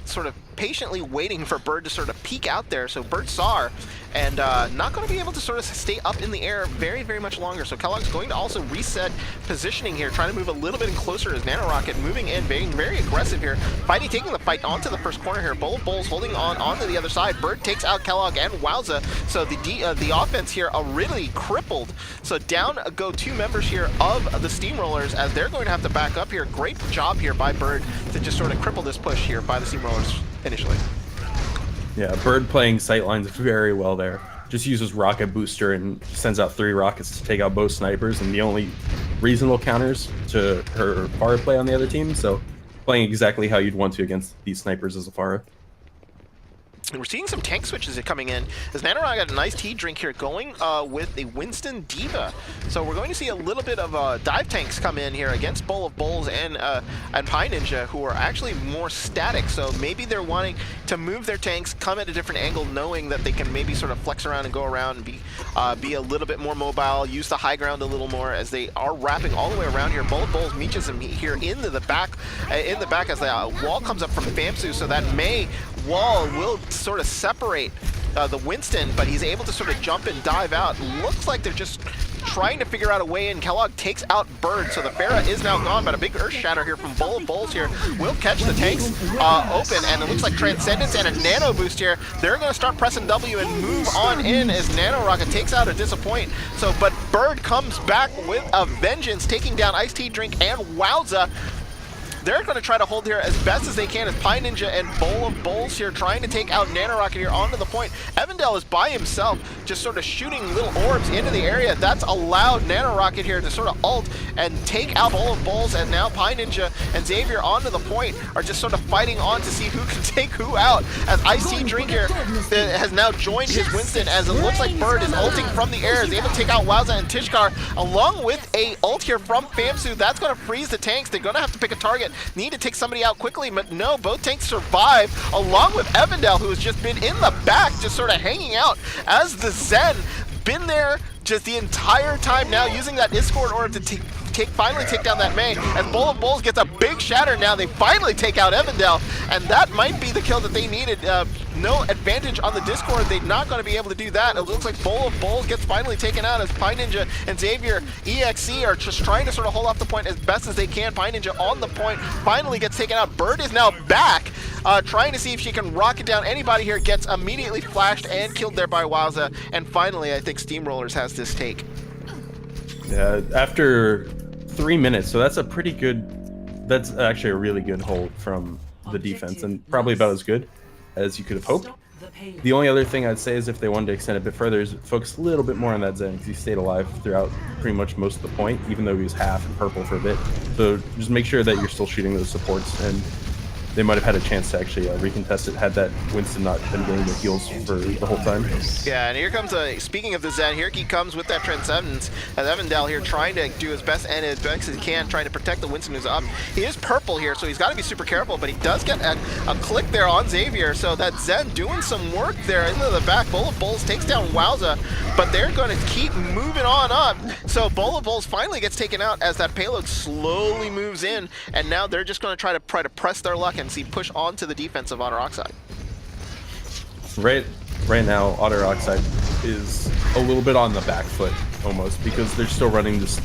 Speaker 1: sort of patiently waiting for Bird to sort of peek out there. So Bird saw her and not going to be able to sort of stay up in the air very, very much longer. So Kellogg's going to also reset positioning here, trying to move a little bit closer as Nano Rocket moving in, being very aggressive here. Taking the fight onto the first corner here. Bulls holding onto the other side. Bird takes out Kellogg and Wowza. So the offense here are really crippled. So down go 2 members here of the Steamrollers as they're going to have to back up here. Great job here by Bird to just sort of cripple this push here by the Steamrollers initially.
Speaker 2: Yeah, Bird playing sightlines very well there. Just uses rocket booster and sends out 3 rockets to take out both snipers and the only reasonable counters to her Pharah play on the other team. So playing exactly how you'd want to against these snipers as a Pharah.
Speaker 1: And we're seeing some tank switches coming in. As Nanorog got a nice tea drink here going with a Winston D.Va. So we're going to see a little bit of dive tanks come in here against Bowl of Bowls and Pie Ninja, who are actually more static. So maybe they're wanting to move their tanks, come at a different angle, knowing that they can maybe sort of flex around and go around and be a little bit more mobile, use the high ground a little more as they are wrapping all the way around here. Bowl of Bowls meets him here into the back as the wall comes up from Famsu, so that May wall will sort of separate the Winston, but he's able to sort of jump and dive out. Looks like they're just trying to figure out a way in. Kellogg takes out Bird, so the Pharah is now gone, but a big Earth Shatter here from Bowl of Bowls here will catch the tanks open, and it looks like Transcendence and a Nano Boost here. They're going to start pressing W and move on in as Nano Rocket takes out a Disappoint. So, but Bird comes back with a vengeance, taking down Ice Tea Drink and Wowza. They're going to try to hold here as best as they can as Pie Ninja and Bowl of Bowls here trying to take out Nanorocket here onto the point. Evandel is by himself, just sort of shooting little orbs into the area. That's allowed Nanorocket here to sort of ult and take out Bowl of Bowls, and now Pie Ninja and Xavier onto the point are just sort of fighting on to see who can take who out, as Ice-T Drink here has now joined his Winston, as it looks like Bird is ulting from the air, is able to take out Wowza and Tishkar, along with a ult here from Famsu. That's going to freeze the tanks. They're going to have to pick a target. Need to take somebody out quickly, but no, both tanks survive, along with Evandel, who has just been in the back, just sort of hanging out, as the Zen been there just the entire time now, using that Discord orb to finally take down that May. As Bowl of Bowls gets a big shatter now, they finally take out Evandel, and that might be the kill that they needed. No advantage on the Discord. They're not going to be able to do that. It looks like Bowl of Bowls gets finally taken out as Pie Ninja and Xavier EXE are just trying to sort of hold off the point as best as they can. Pie Ninja on the point finally gets taken out. Bird is now back, trying to see if she can rocket down anybody here. Gets immediately flashed and killed there by Wowza. And finally, I think Steamrollers has this take.
Speaker 2: Yeah, after 3 minutes, so that's a pretty good, that's actually a really good hold from the defense, and probably about as good as you could have hoped. The only other thing I'd say is if they wanted to extend it a bit further is focus a little bit more on that Zen, because he stayed alive throughout pretty much most of the point, even though he was half and purple for a bit. So just make sure that you're still shooting those supports, and they might have had a chance to actually recontest it had that Winston not been getting the heals for the whole time.
Speaker 1: Yeah, and here comes, speaking of the Zen, here he comes with that Transcendence, as Evandel here trying to do his best and as best as he can, trying to protect the Winston who's up. He is purple here, so he's got to be super careful, but he does get a click there on Xavier, so that Zen doing some work there into the back. Bowl of Bowls takes down Wowza, but they're going to keep moving on up. So Bowl of Bowls finally gets taken out as that payload slowly moves in, and now they're just going to try to press their luck and see push on to the defense of Otter Oxide.
Speaker 2: Right now, Otter Oxide is a little bit on the back foot almost, because they're still running this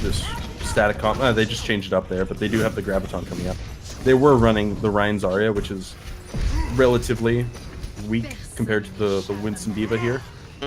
Speaker 2: static comp. They just changed it up there, but they do have the Graviton coming up. They were running the Ryan Zarya, which is relatively weak compared to the Winston D.Va here.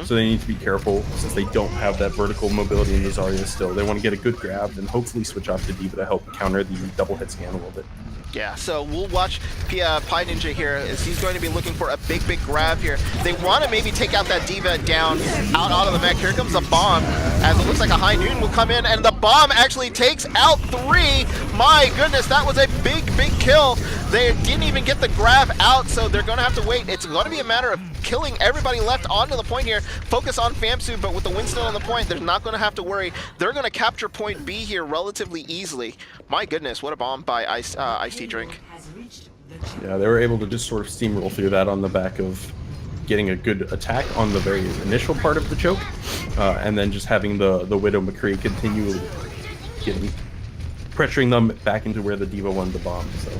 Speaker 2: So they need to be careful since they don't have that vertical mobility in the Zarya still. They want to get a good grab and hopefully switch off to D.Va to help counter the double hit scan a little bit.
Speaker 1: Yeah, so we'll watch Pie Ninja here as he's going to be looking for a big grab here. They want to maybe take out that D.Va down out of the mech. Here comes the bomb, as it looks like a High Noon will come in, and the bomb actually takes out 3. My goodness, that was a big kill. They didn't even get the grab out, so they're going to have to wait. It's going to be a matter of killing everybody left onto the point here. Focus on Famsu, but with the Winston on the point, they're not going to have to worry. They're going to capture point B here relatively easily. My goodness, what a bomb by Ice-T Drink.
Speaker 2: Yeah, they were able to just sort of steamroll through that on the back of getting a good attack on the very initial part of the choke, and then just having the Widow McCree continue pressuring them back into where the D.Va wanted the bomb. So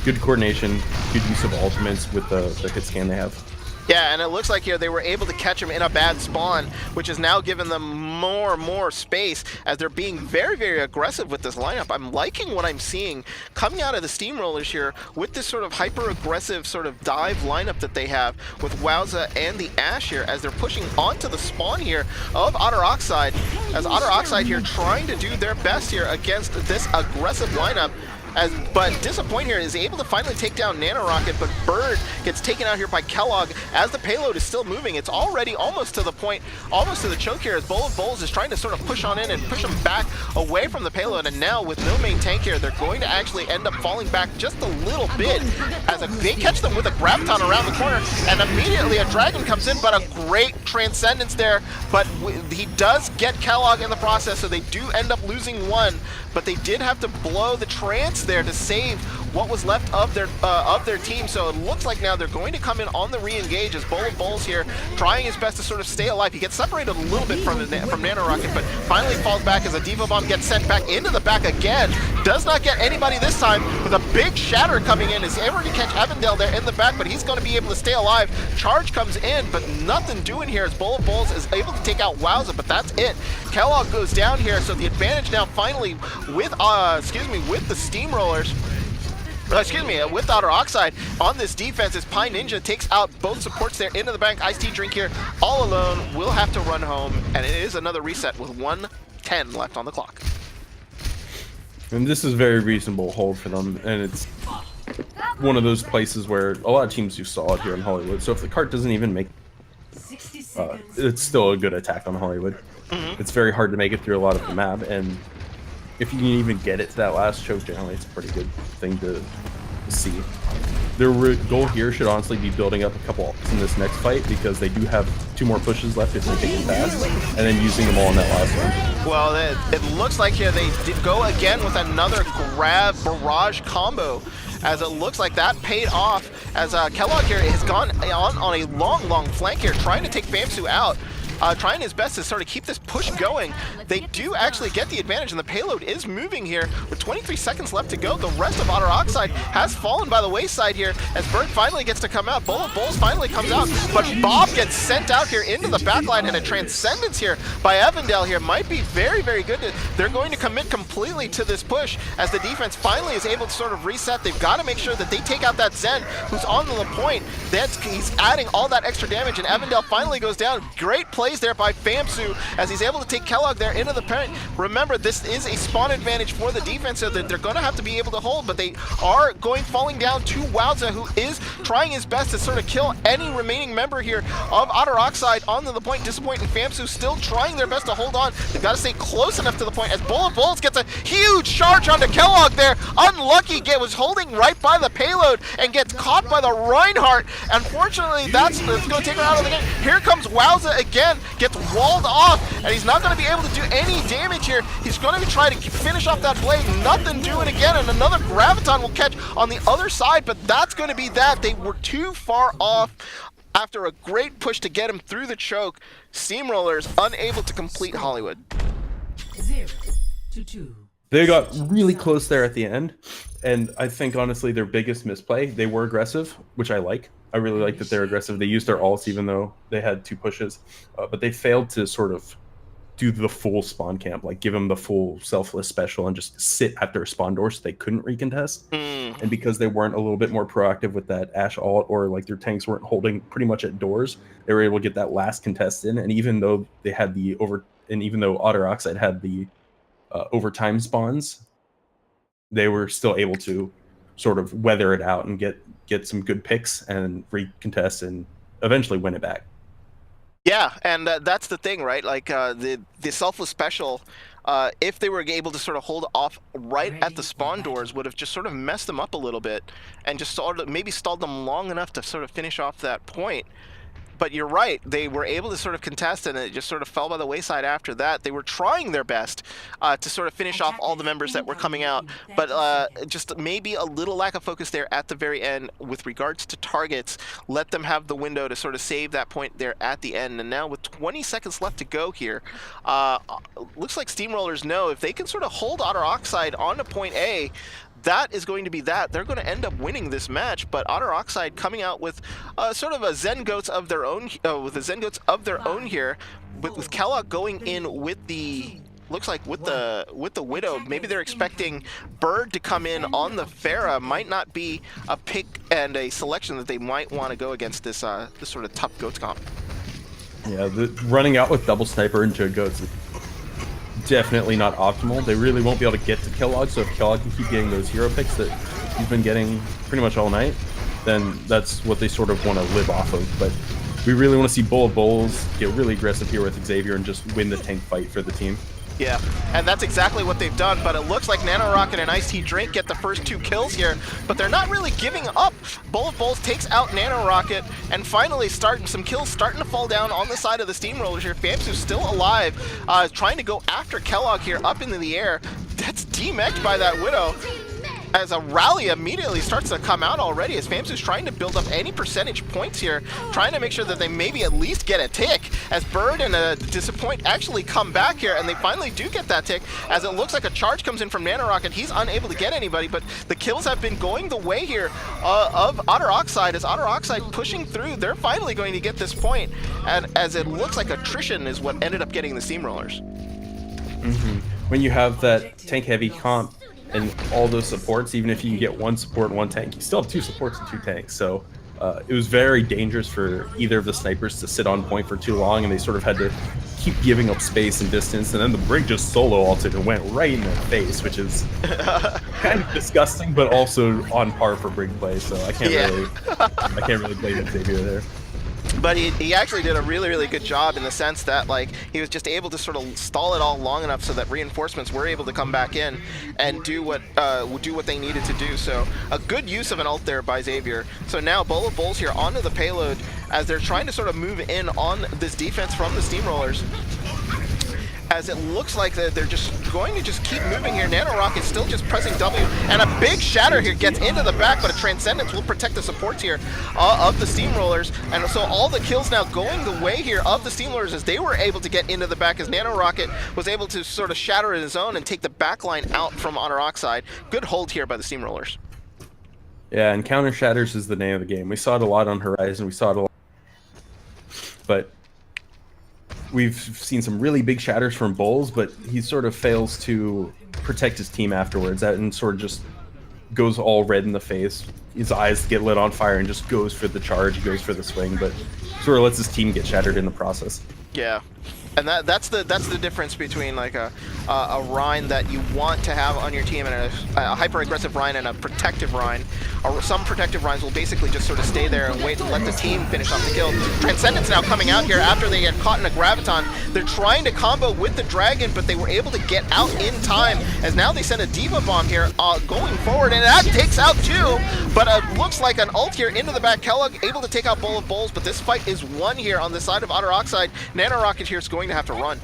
Speaker 2: good coordination, good use of ultimates with the hit scan they have.
Speaker 1: Yeah, and it looks like here they were able to catch him in a bad spawn, which has now given them more space as they're being very aggressive with this lineup. I'm liking what I'm seeing coming out of the Steamrollers here with this sort of hyper-aggressive sort of dive lineup that they have with Wowza and the Ash here as they're pushing onto the spawn here of Otter Oxide, as Otter Oxide here trying to do their best here against this aggressive lineup. But Disappoint here is able to finally take down Nanorocket, but Bird gets taken out here by Kellogg as the payload is still moving. It's already almost to the point, almost to the choke here, as Bowl of Bowls is trying to sort of push on in and push them back away from the payload, and now with no main tank here, they're going to actually end up falling back just a little bit as they catch them with a Graviton around the corner, and immediately a Dragon comes in, but a great Transcendence there, but he does get Kellogg in the process, so they do end up losing one, but they did have to blow the Trance there to save what was left of their team. So it looks like now they're going to come in on the re-engage as Bowl of Bowls here trying his best to sort of stay alive. He gets separated a little bit from Nanorocket, but finally falls back as a Diva Bomb gets sent back into the back again. Does not get anybody this time, with a big shatter coming in. Is able to catch Evandale there in the back, but he's going to be able to stay alive. Charge comes in, but nothing doing here as Bowl of Bowls is able to take out Wowza, but that's it. Kellogg goes down here, so the advantage now finally with the Steamrollers. With Otter Oxide on this defense as Pie Ninja takes out both supports there into the bank. Iced Tea Drink here all alone will have to run home, and it is another reset with 1:10 left on the clock.
Speaker 2: And this is very reasonable hold for them, and it's one of those places where a lot of teams do solid here in Hollywood. So if the cart doesn't even make, it's still a good attack on Hollywood. It's very hard to make it through a lot of the map, and if you can even get it to that last choke, generally it's a pretty good thing to see. Their goal here should honestly be building up a couple in this next fight, because they do have 2 more pushes left if they take it fast, and then using them all in that last one.
Speaker 1: Well, it looks like here they did go again with another grab barrage combo, as it looks like that paid off as Kellogg here has gone on a long flank here, trying to take Famsu out. Trying his best to sort of keep this push going. They do actually get the advantage, and the payload is moving here with 23 seconds left to go. The rest of Otter Oxide has fallen by the wayside here as Bird finally gets to come out. Bowl of Bowls finally comes out, but Bob gets sent out here into the backline, and a Transcendence here by Evandale here might be very good. They're going to commit completely to this push as the defense finally is able to sort of reset. They've got to make sure that they take out that Zen who's on the point. He's adding all that extra damage, and Evandale finally goes down. Great plays there by Famsu as he's able to take Kellogg there into the parent. Remember, this is a spawn advantage for the defense, so that they're going to have to be able to hold, but they are falling down to Wowza, who is trying his best to sort of kill any remaining member here of Otter Oxide onto the point. Disappoint and Famsu still trying their best to hold on. They've got to stay close enough to the point as Bowl of Bowls gets a huge charge onto Kellogg there. Unlucky, was holding right by the payload and gets caught by the Reinhardt. Unfortunately, that's going to take her out of the game. Here comes Wowza again, gets walled off, and he's not going to be able to do any damage here. He's going to try to finish off that blade. Nothing doing again, and another Graviton will catch on the other side, but that's going to be that. They were too far off after a great push to get him through the choke. Steamrollers unable to complete Hollywood.
Speaker 3: 0-2.
Speaker 2: They got really close there at the end, and I think honestly their biggest misplay, they were aggressive, which I like. I really like that they're aggressive. They used their ults even though they had 2 pushes, but they failed to sort of do the full spawn camp, like give them the full selfless special and just sit at their spawn door so they couldn't recontest. And because they weren't a little bit more proactive with that Ashe ult, or like their tanks weren't holding pretty much at doors, they were able to get that last contest in. And even though they had even though Otter Oxide had the overtime spawns, they were still able to sort of weather it out and get some good picks and recontest and eventually win it back.
Speaker 1: Yeah, and that's the thing, right? Like the selfless special, if they were able to sort of hold off right at the spawn doors, would have just sort of messed them up a little bit and just maybe stalled them long enough to sort of finish off that point. But you're right, they were able to sort of contest, and it just sort of fell by the wayside after that. They were trying their best to sort of finish off all the members that were coming out, but just maybe a little lack of focus there at the very end with regards to targets. Let them have the window to sort of save that point there at the end. And now with 20 seconds left to go here, looks like Steamrollers know if they can sort of hold Otter Oxide onto point A, that is going to be that. They're going to end up winning this match, but Otter Oxide coming out with sort of a Zen Goats of their own, here, with Kellogg going in with the, looks like with the Widow. Maybe they're expecting Bird to come in on the Pharah. Might not be a pick and a selection that they might want to go against this this sort of tough Goats comp.
Speaker 2: Yeah, running out with double sniper into Goats definitely not optimal. They really won't be able to get to Kellogg, so if Kellogg can keep getting those hero picks that he's been getting pretty much all night, then that's what they sort of want to live off of. But we really want to see Bull of Bulls get really aggressive here with Xavier and just win the tank fight for the team.
Speaker 1: Yeah, and that's exactly what they've done, but it looks like Nano Rocket and Ice Tea Drink get the first 2 kills here, but they're not really giving up. Bull of Bulls takes out Nano Rocket, and finally some kills starting to fall down on the side of the Steamrollers here. Famsu's still alive, trying to go after Kellogg here up into the air. That's demeched by that Widow, as a rally immediately starts to come out already, as Famsu's trying to build up any percentage points here, trying to make sure that they maybe at least get a tick, as Bird and Disappoint actually come back here, and they finally do get that tick, as it looks like a charge comes in from Nanorocket. He's unable to get anybody, but the kills have been going the way here of Otter Oxide, as Otter Oxide pushing through. They're finally going to get this point, and as it looks like attrition is what ended up getting the Steamrollers.
Speaker 2: When you have that tank-heavy comp, and all those supports, even if you can get 1 support and 1 tank, you still have 2 supports and 2 tanks. So it was very dangerous for either of the snipers to sit on point for too long, and they sort of had to keep giving up space and distance. And then the Brig just solo ulted and went right in their face, which is kind of disgusting, but also on par for Brig play. So I can't really blame Xavier there.
Speaker 1: But he actually did a really, really good job in the sense that, like, he was just able to sort of stall it all long enough so that reinforcements were able to come back in and do what they needed to do. So a good use of an ult there by Xavier. So now Bull of Bulls here onto the payload as they're trying to sort of move in on this defense from the Steamrollers, as it looks like they're just going to just keep moving here. Nano Rocket's still just pressing W, and a big shatter here gets into the back, but a Transcendence will protect the supports here of the Steamrollers. And so all the kills now going the way here of the Steamrollers, as they were able to get into the back, as Nano Rocket was able to sort of shatter in his own and take the backline out from Otter Oxide. Good hold here by the Steamrollers.
Speaker 2: Yeah, and counter shatters is the name of the game. We saw it a lot on Horizon, we saw it a lot, but we've seen some really big shatters from Bulls, but he sort of fails to protect his team afterwards. That and sort of just goes all red in the face. His eyes get lit on fire and just goes for the charge, goes for the swing, but sort of lets his team get shattered in the process.
Speaker 1: Yeah. And that's the difference between like a Rhine that you want to have on your team and a hyper aggressive Rhine and a protective Rhine. Or some protective Rhines will basically just sort of stay there and wait to let the team finish off the kill. Transcendence now coming out here after they get caught in a graviton. They're trying to combo with the dragon, but they were able to get out in time, as now they send a Diva Bomb here going forward, and that takes out 2, but looks like an ult here into the back. Kellogg able to take out Bull of Bulls, but this fight is won here on the side of Otter Oxide. Nano Rocket here is going to have to run.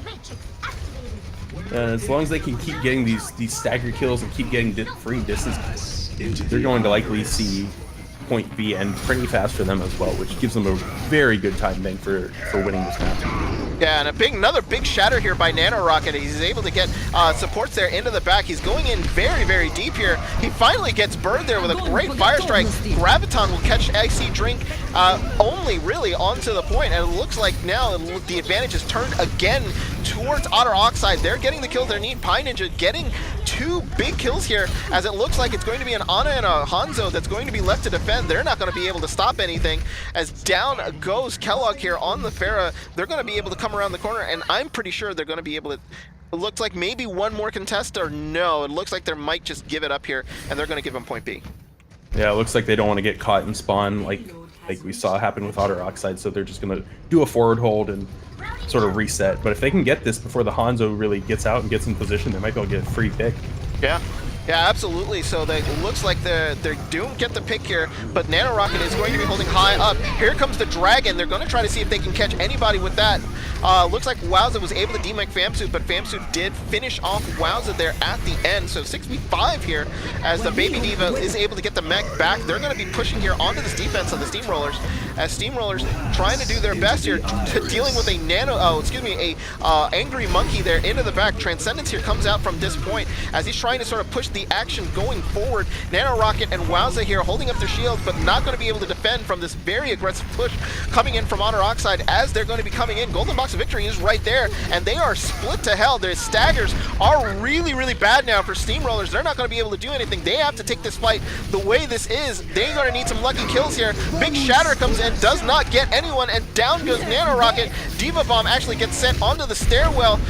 Speaker 2: As long as they can keep getting these stagger kills and keep getting free distance, they're going to likely see point B end pretty fast for them as well, which gives them a very good time bank for winning this map.
Speaker 1: Yeah, and another big shatter here by Nano Rocket. He's able to get supports there into the back. He's going in very, very deep here. He finally gets Bird there with a great fire strike. Graviton will catch Icy Drink only really onto the point, and it looks like now the advantage is turned again towards Otter Oxide. They're getting the kills they need. Pie Ninja getting 2 big kills here, as it looks like it's going to be an Ana and a Hanzo that's going to be left to defend. They're not going to be able to stop anything, as down goes Kellogg here on the Pharah. They're going to be able to come around the corner, and I'm pretty sure they're going to be able to. It looks like maybe one more contest, or no, it looks like they might just give it up here, and they're going to give them point B.
Speaker 2: Yeah, it looks like they don't want to get caught in spawn like we saw happen with Otter Oxide, so they're just going to do a forward hold and sort of reset. But if they can get this before the Hanzo really gets out and gets in position, they might be able to get a free pick.
Speaker 1: Yeah, absolutely. So it looks like they don't get the pick here, but Nano Rocket is going to be holding high up. Here comes the Dragon. They're going to try to see if they can catch anybody with that. Looks like Wowza was able to demech Famsu, but Famsu did finish off Wowza there at the end. So 6v5 here, as the Baby Diva is able to get the mech back. They're going to be pushing here onto this defense of the Steamrollers, as Steamrollers trying to do their best here, dealing with a Angry Monkey there into the back. Transcendence here comes out from this point, as he's trying to sort of push the action going forward. Nano Rocket and Wowza here holding up their shields, but not going to be able to defend from this very aggressive push coming in from Otter Oxide, as they're going to be coming in. Golden Box of Victory is right there, and they are split to hell. Their staggers are really, really bad now for Steamrollers. They're not going to be able to do anything. They have to take this fight the way this is. They're going to need some lucky kills here. Big Shatter comes in, does not get anyone, and down goes Nano Rocket. Diva Bomb actually gets sent onto the stairwell.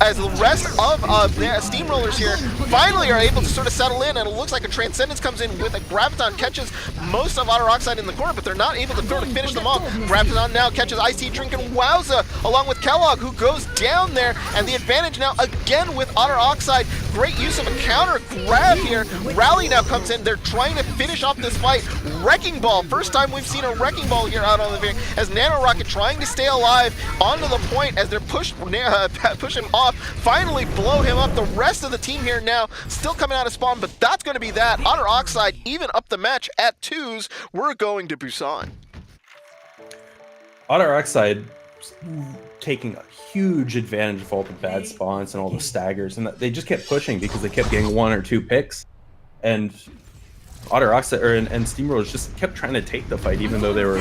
Speaker 1: as the rest of the Steamrollers here finally are able to sort of settle in, and it looks like a Transcendence comes in with a Graviton, catches most of Otter Oxide in the corner, but they're not able to sort of finish them off. Graviton now catches Iced Tea Drink and Wowza along with Kellogg, who goes down there, and the advantage now again with Otter Oxide. Great use of a counter grab here. Rally now comes in. They're trying to finish off this fight. Wrecking Ball. First time we've seen a Wrecking Ball here out on the field, as Nano Rocket trying to stay alive onto the point as they're push him off. Finally blow him up. The rest of the team here now still coming out of spawn, but that's going to be that. Otter Oxide even up the match at 2s. We're going to Busan.
Speaker 2: Otter Oxide taking a huge advantage of all the bad spawns and all the staggers, and they just kept pushing because they kept getting 1 or 2 picks, and Otter Oxide and Steamrollers just kept trying to take the fight, even though they were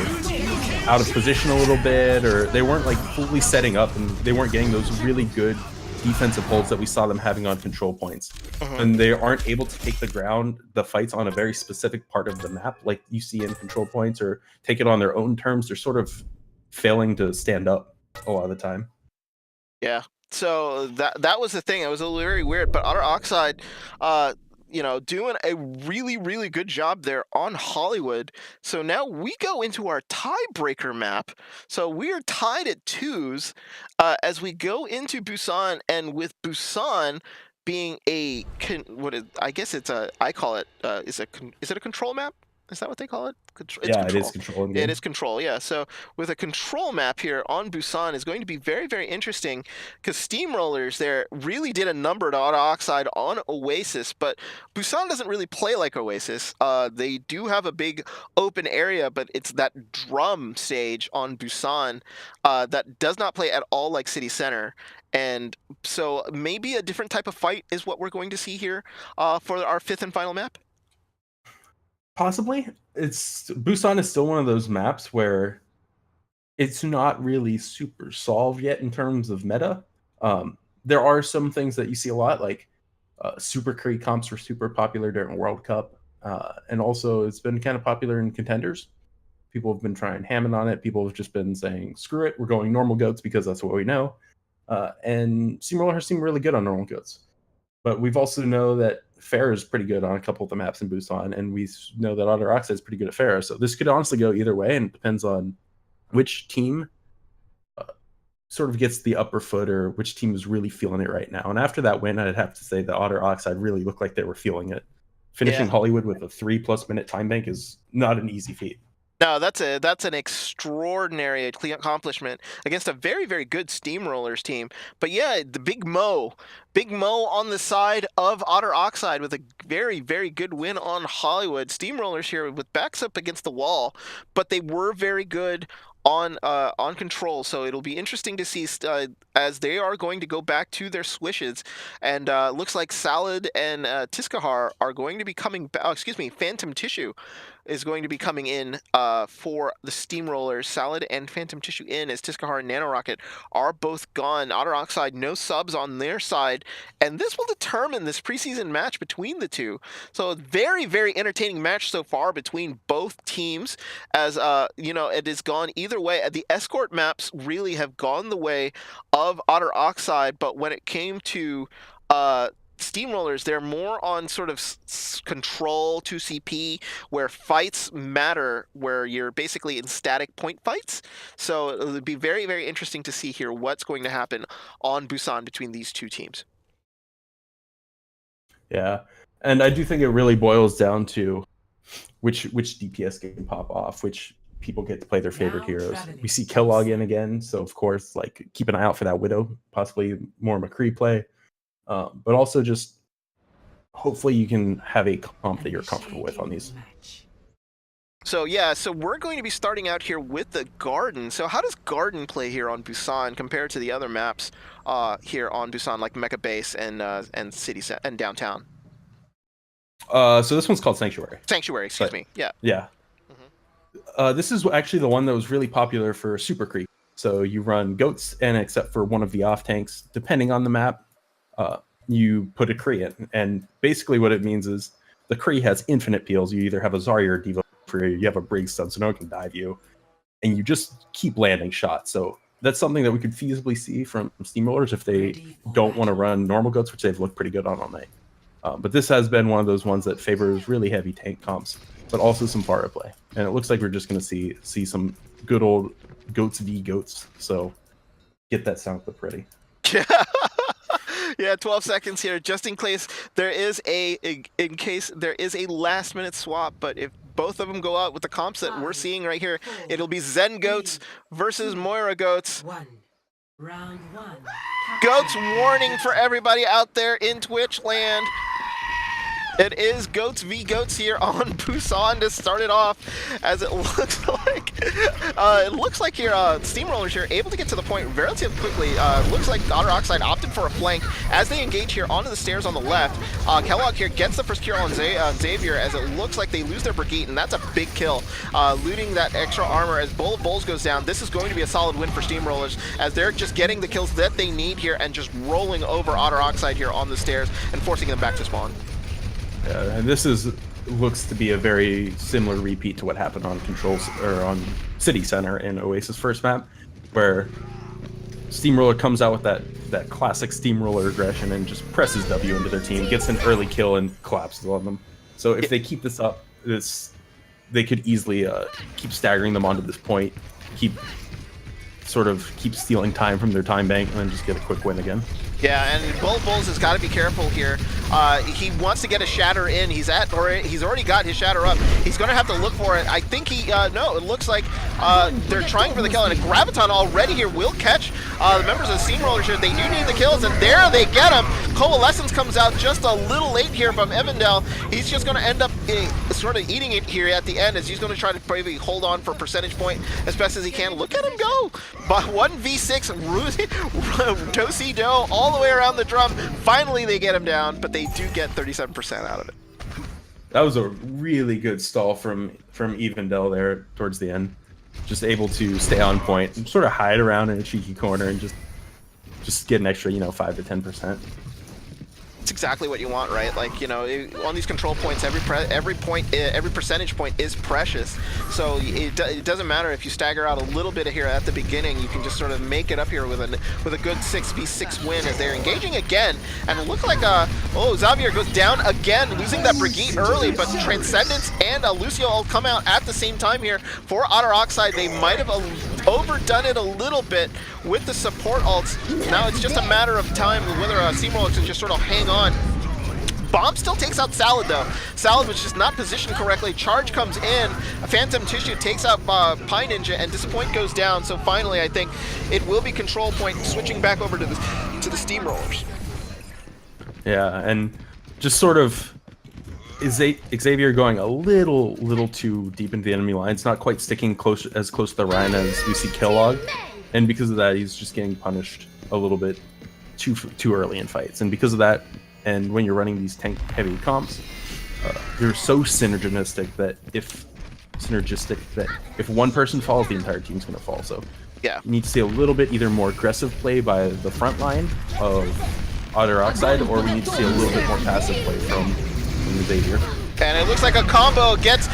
Speaker 2: out of position a little bit, or they weren't like fully setting up, and they weren't getting those really good defensive holds that we saw them having on control points. And they aren't able to take the fights on a very specific part of the map like you see in control points, or take it on their own terms. They're sort of failing to stand up a lot of the time.
Speaker 1: Yeah, so that was the thing. It was very weird, but Otter Oxide you know, doing a really good job there on Hollywood. So now we go into our tiebreaker map. So we are tied at 2s as we go into Busan, and with Busan being I guess it's a, I call it, is it a control map? Is that what they call it? It's
Speaker 2: yeah,
Speaker 1: control.
Speaker 2: it is control.
Speaker 1: It is control, yeah. So with a control map here on Busan is going to be very interesting, because Steamrollers there really did a number to Auto Oxide on Oasis, but Busan doesn't really play like Oasis. They do have a big open area, but it's that drum stage on Busan that does not play at all like City Center. And so maybe a different type of fight is what we're going to see here for our 5th and final map.
Speaker 2: Possibly. Busan is still one of those maps where it's not really super solved yet in terms of meta. There are some things that you see a lot, like Super Creek comps were super popular during World Cup, and also it's been kind of popular in contenders. People have been trying Hammond on it. People have just been saying, screw it, we're going normal goats because that's what we know. And Steamrollers seem really good on normal goats. But we've also know that Farah is pretty good on a couple of the maps in Busan, and we know that Otter Oxide is pretty good at Farah. So this could honestly go either way, and it depends on which team sort of gets the upper foot, or which team is really feeling it right now. And after that win, I'd have to say that Otter Oxide really looked like they were feeling it. Finishing Hollywood with a 3+ minute time bank is not an easy feat.
Speaker 1: No, that's an extraordinary accomplishment against a very good Steamrollers team. But yeah, the Big Mo on the side of Otter Oxide with a very good win on Hollywood. Steamrollers here with backs up against the wall, but they were very good on control. So it'll be interesting to see as they are going to go back to their swishes, and looks like Salad and Tiskahar are going to be coming back. Excuse me, Phantom Tissue is going to be coming in for the Steamrollers. Salad and Phantom Tissue in, as Tiskahar and Nanorocket are both gone. Otter Oxide, no subs on their side, and this will determine this preseason match between the two. So a very entertaining match so far between both teams, as you know, it has gone either way. The escort maps really have gone the way of Otter Oxide, but when it came to Steamrollers, they're more on sort of control 2CP, where fights matter, where you're basically in static point fights. So it would be very interesting to see here what's going to happen on Busan between these two teams.
Speaker 2: Yeah, and I do think it really boils down to which DPS can pop off, which people get to play their favorite heroes. We see Kellogg in again, so of course, like, keep an eye out for that Widow, possibly more McCree play. But also just hopefully you can have a comp that you're comfortable with on these.
Speaker 1: So yeah, so we're going to be starting out here with the Garden. So how does Garden play here on Busan compared to the other maps here on Busan, like Mecha Base and City Set and Downtown?
Speaker 2: So this one's called Sanctuary.
Speaker 1: Sanctuary, excuse me. Yeah.
Speaker 2: Yeah. This is actually the one that was really popular for Super Creek. So you run goats, and except for one of the off tanks, depending on the map, you put a Kree in. And basically what it means is the Kree has infinite peels. You either have a Zarya or Diva, or you have a Briggs stun, so no one can dive you. And you just keep landing shots. So that's something that we could feasibly see from Steamrollers if they
Speaker 3: Ready for
Speaker 2: don't want to
Speaker 3: battle.
Speaker 2: run normal goats, which they've looked pretty good on all night. But this has been one of those ones that favors really heavy tank comps, but also some fire play. And it looks like we're just going to see some good old goats v goats. So get that sound clip ready.
Speaker 1: Yeah, 12 seconds here, just in case there is a last minute swap. But if both of them go out with the comps that we're seeing right here, it'll be Zen goats versus Moira goats.
Speaker 3: Round 1.
Speaker 1: Goats warning for everybody out there in Twitch land. It is goats v goats here on Busan to start it off, as it looks like here Steamrollers here able to get to the point relatively quickly. Looks like Otter Oxide opted for a flank as they engage here onto the stairs on the left. Kellogg here gets the first kill on Xavier, as it looks like they lose their Brigitte, and that's a big kill. Looting that extra armor as Bull of Bulls goes down. This is going to be a solid win for Steamrollers, as they're just getting the kills that they need here and just rolling over Otter Oxide here on the stairs and forcing them back to spawn.
Speaker 2: And this looks to be a very similar repeat to what happened on Controls or on City Center in Oasis first map, where Steamroller comes out with that classic Steamroller aggression and just presses W into their team, gets an early kill and collapses on them. So if they keep this up, they could easily keep staggering them onto this point, keep stealing time from their time bank, and then just get a quick win again.
Speaker 1: Yeah, and Bull Bulls has got to be careful here. He wants to get a shatter in. He's already got his shatter up. He's going to have to look for it. I think no, it looks like they're trying for the kill, and a Graviton already here will catch the members of the Steamrollers here. They do need the kills, and there they get him. Coalescence comes out just a little late here from Evandel. He's just going to end up sort of eating it here at the end, as he's going to try to probably hold on for percentage point as best as he can. Look at him go! But 1v6, Tosi Do all the way around the drum. Finally, they get him down, but they do get 37% out of it.
Speaker 2: That was a really good stall from Evandel there towards the end. Just able to stay on point and sort of hide around in a cheeky corner and just get an extra, 5 to 10%.
Speaker 1: It's exactly what you want, right? Like, on these control points, every percentage point is precious. So it doesn't matter if you stagger out a little bit here at the beginning. You can just sort of make it up here with a good 6v6 win, as they're engaging again. And it looks like Xavier goes down again, losing that Brigitte early, but Transcendence and Lucio all come out at the same time here for Otter Oxide. They might have overdone it a little bit with the support ults. Now it's just a matter of time whether Steamroller can just sort of hang on. Bomb still takes out Salad though. Salad was just not positioned correctly. Charge comes in. Phantom Tissue takes out Pie Ninja, and Disappoint goes down. So finally, I think it will be control point, switching back over to the Steamrollers.
Speaker 2: Yeah, and just sort of is Xavier going a little too deep into the enemy lines, not quite sticking as close to the Rhine as we see Kellogg, and because of that, he's just getting punished a little bit too early in fights. And because of that, and when you're running these tank heavy comps, they're so synergistic that if one person falls, the entire team's going to fall. So
Speaker 1: yeah,
Speaker 2: you need to see a little bit either more aggressive play by the front line of Otter Oxide, or we need to see a little bit more passive play from Xavier.
Speaker 1: And it looks like a combo gets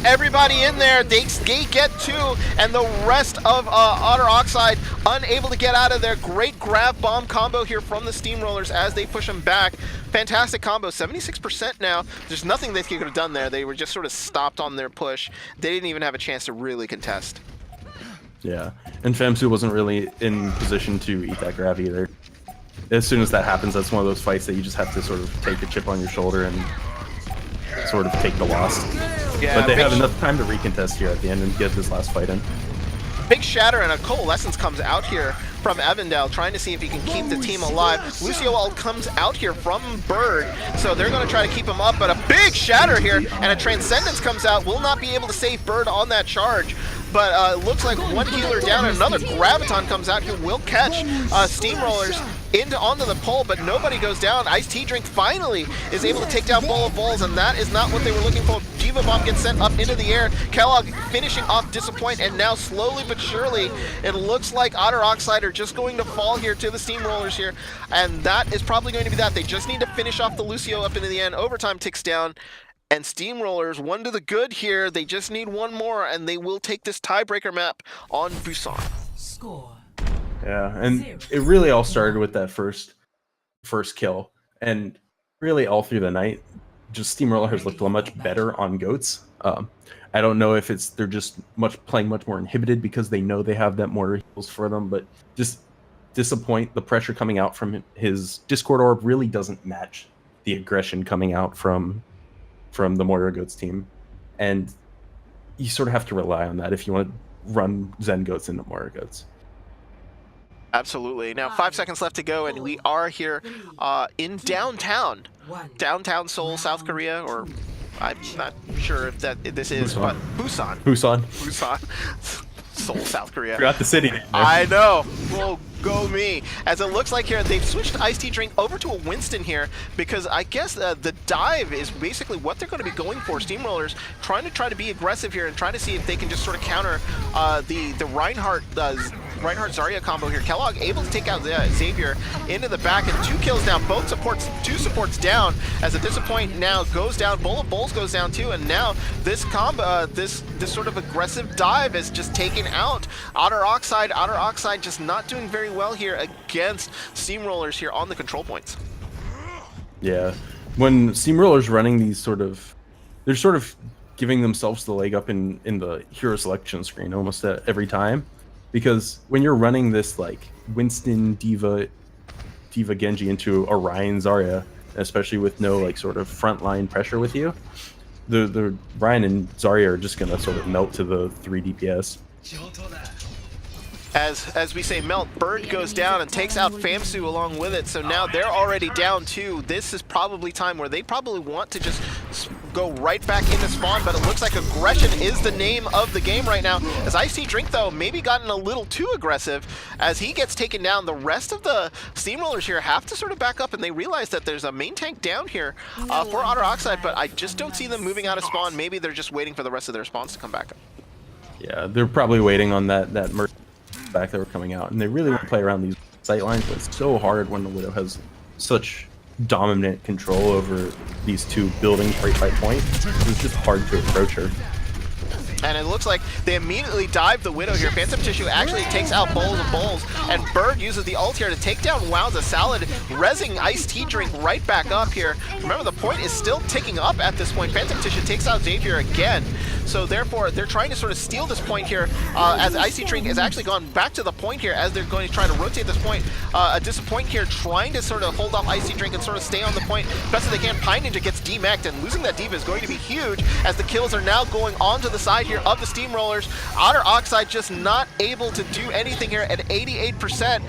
Speaker 1: everybody in there. They get two, and the rest of Otter Oxide unable to get out of there. Great grab bomb combo here from the Steamrollers as they push them back. Fantastic combo, 76% now. There's nothing they could have done there. They were just sort of stopped on their push. They didn't even have a chance to really contest.
Speaker 2: Yeah, and Famsu wasn't really in position to eat that grab either. As soon as that happens, that's one of those fights that you just have to sort of take a chip on your shoulder and sort of take the loss.
Speaker 1: Yeah,
Speaker 2: but they have enough time to recontest here at the end and get this last fight in.
Speaker 1: Big shatter and a Coalescence comes out here from Evandel, trying to see if he can keep the team alive. Lucio all comes out here from Bird, so they're going to try to keep him up, but a big shatter here, and a Transcendence comes out. Will not be able to save Bird on that charge, but it looks like one healer down, and another Graviton comes out who will catch Steamrollers onto the pole, but nobody goes down. Iced Tea Drink finally is able to take down Bull of Bulls, and that is not what they were looking for. Diva Bomb gets sent up into the air. Kellogg finishing off Disappoint, and now slowly but surely, it looks like Otter Oxide are just going to fall here to the Steamrollers here, and that is probably going to be that. They just need to finish off the Lucio up into the end. Overtime ticks down, and Steamrollers, one to the good here. They just need one more, and they will take this tiebreaker map on Busan.
Speaker 3: Score
Speaker 2: Yeah, and it really all started with that first kill, and really all through the night, just Steamroller has looked much better on goats. I don't know if they're just playing much more inhibited because they know they have that mortar heals for them, but just disappoint the pressure coming out from his Discord orb really doesn't match the aggression coming out from the mortar goats team, and you sort of have to rely on that if you want to run Zen goats into mortar goats.
Speaker 1: Absolutely. Now 5 seconds left to go, and we are here in downtown Seoul, South Korea, or I'm not sure if this is, but Busan. Seoul, South Korea.
Speaker 2: Forgot the city.
Speaker 1: I know. Well, go me. As it looks like here, they've switched iced tea drink over to a Winston here because I guess the dive is basically what they're going to be going for. Steamrollers trying to be aggressive here and trying to see if they can just sort of counter the Reinhardt Zarya combo here. Kellogg able to take out Xavier into the back, and 2 kills down. Two supports down as a disappoint now goes down. Bowl of Bowls goes down too, and now this combo, this sort of aggressive dive is just taken out Otter Oxide. Otter Oxide just not doing very well here against Steamrollers here on the control points.
Speaker 2: Yeah, when Steamrollers running these they're sort of giving themselves the leg up in the hero selection screen almost every time. Because when you're running this like Winston, Diva Genji into Orion Zarya, especially with no like sort of frontline pressure with you, the Ryan and Zarya are just gonna sort of melt to the 3 DPS.
Speaker 1: As we say melt, Bird goes down and takes out Famsu along with it, so now they're already down 2. This is probably time where they probably want to just go right back into spawn, but it looks like aggression is the name of the game right now. As Icy Drink, though, maybe gotten a little too aggressive as he gets taken down. The rest of the Steamrollers here have to sort of back up, and they realize that there's a main tank down here for Otter Oxide, but I just don't see them moving out of spawn. Maybe they're just waiting for the rest of their spawns to come back up.
Speaker 2: Yeah, they're probably waiting on that back that were coming out, and they really want to play around these sight lines, but it's so hard when the Widow has such dominant control over these 2 buildings right by point. It's just hard to approach her.
Speaker 1: And it looks like they immediately dive the Widow here. Phantom Tissue actually takes out Bowls of Bowls, and Bird uses the ult here to take down Wowza. Salad rezzing Iced Tea Drink right back up here. Remember, the point is still ticking up at this point. Phantom Tissue takes out Xavier again. So therefore, they're trying to sort of steal this point here as Iced Tea Drink has actually gone back to the point here as they're going to try to rotate this point. A disappoint here, trying to sort of hold off Iced Tea Drink and sort of stay on the point best as they can. Pine Ninja gets demeched, and losing that diva is going to be huge as the kills are now going onto the side here of the Steamrollers. Otter Oxide just not able to do anything here at 88%.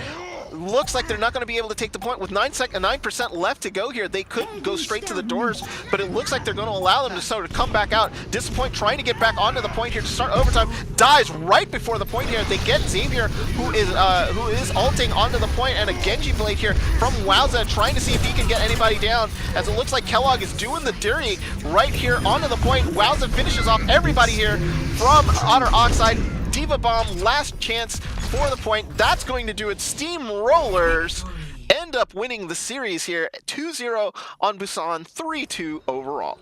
Speaker 1: Looks like they're not going to be able to take the point with 9% left to go here. They could go straight to the doors, but it looks like they're going to allow them to sort of come back out. Disappoint trying to get back onto the point here to start overtime. Dies right before the point here. They get Xavier, who is ulting onto the point, and a Genji blade here from Wowza trying to see if he can get anybody down, as it looks like Kellogg is doing the dirty right here onto the point. Wowza finishes off everybody here from Otter Oxide. Diva Bomb, last chance for the point. That's going to do it. Steamrollers end up winning the series here, 2-0 on Busan, 3-2 overall.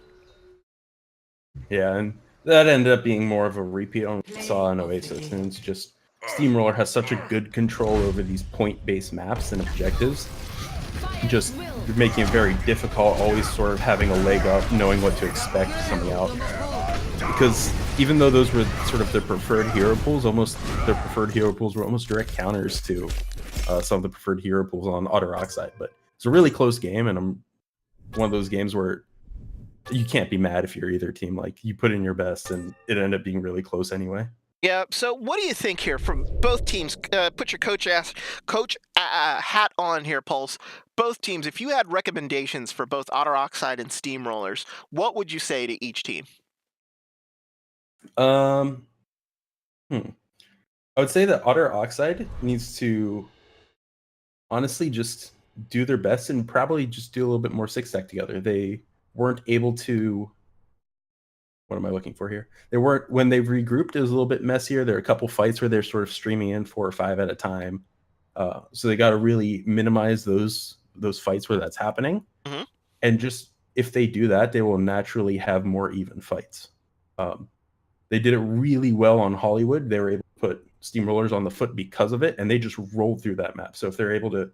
Speaker 2: Yeah, and that ended up being more of a repeat on what we saw in Oasis, and it's just Steamroller has such a good control over these point-based maps and objectives, just making it very difficult, always sort of having a leg up, knowing what to expect coming out. Because even though those were sort of their preferred hero pools, their preferred hero pools were almost direct counters to some of the preferred hero pools on Otter Oxide. But it's a really close game, and one of those games where you can't be mad if you're either team. Like, you put in your best, and it ended up being really close anyway.
Speaker 1: Yeah, so what do you think here from both teams? Put your coach hat on here, Pulse. Both teams, if you had recommendations for both Otter Oxide and Steamrollers, what would you say to each team?
Speaker 2: I would say that Otter Oxide needs to honestly just do their best and probably just do a little bit more 6-stack together. They weren't able to. What am I looking for here? They weren't, when they've regrouped, it was a little bit messier. There are a couple fights where they're sort of streaming in 4 or 5 at a time. So they got to really minimize those fights where that's happening.
Speaker 1: Mm-hmm.
Speaker 2: And just, if they do that, they will naturally have more even fights. They did it really well on Hollywood. They were able to put Steamrollers on the foot because of it, and they just rolled through that map. So if they're able to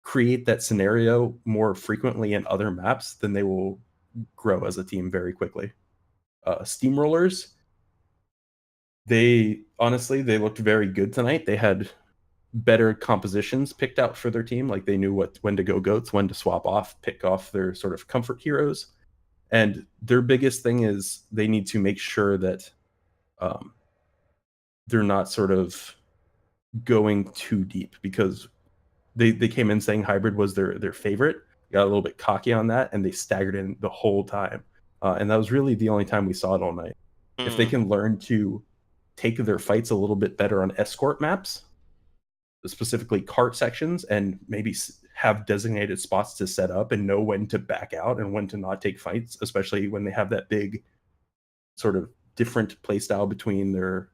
Speaker 2: create that scenario more frequently in other maps, then they will grow as a team very quickly. Steamrollers, they looked very good tonight. They had better compositions picked out for their team. Like they knew when to go goats, when to swap off, pick off their sort of comfort heroes. And their biggest thing is they need to make sure that they're not sort of going too deep, because they came in saying hybrid was their favorite, got a little bit cocky on that, and they staggered in the whole time. And that was really the only time we saw it all night. If they can learn to take their fights a little bit better on escort maps, specifically cart sections, and maybe have designated spots to set up and know when to back out and when to not take fights, especially when they have that big sort of different playstyle between their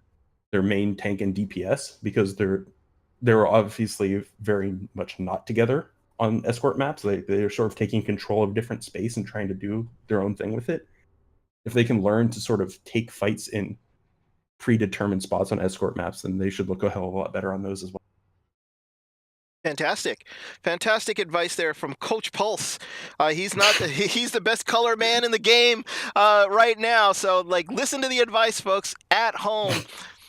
Speaker 2: main tank and DPS, because they're obviously very much not together on escort maps. They're sort of taking control of different space and trying to do their own thing with it. If they can learn to sort of take fights in predetermined spots on escort maps, then they should look a hell of a lot better on those as well.
Speaker 1: Fantastic advice there from Coach Pulse. He's the best color man in the game right now. So like, listen to the advice, folks, at home.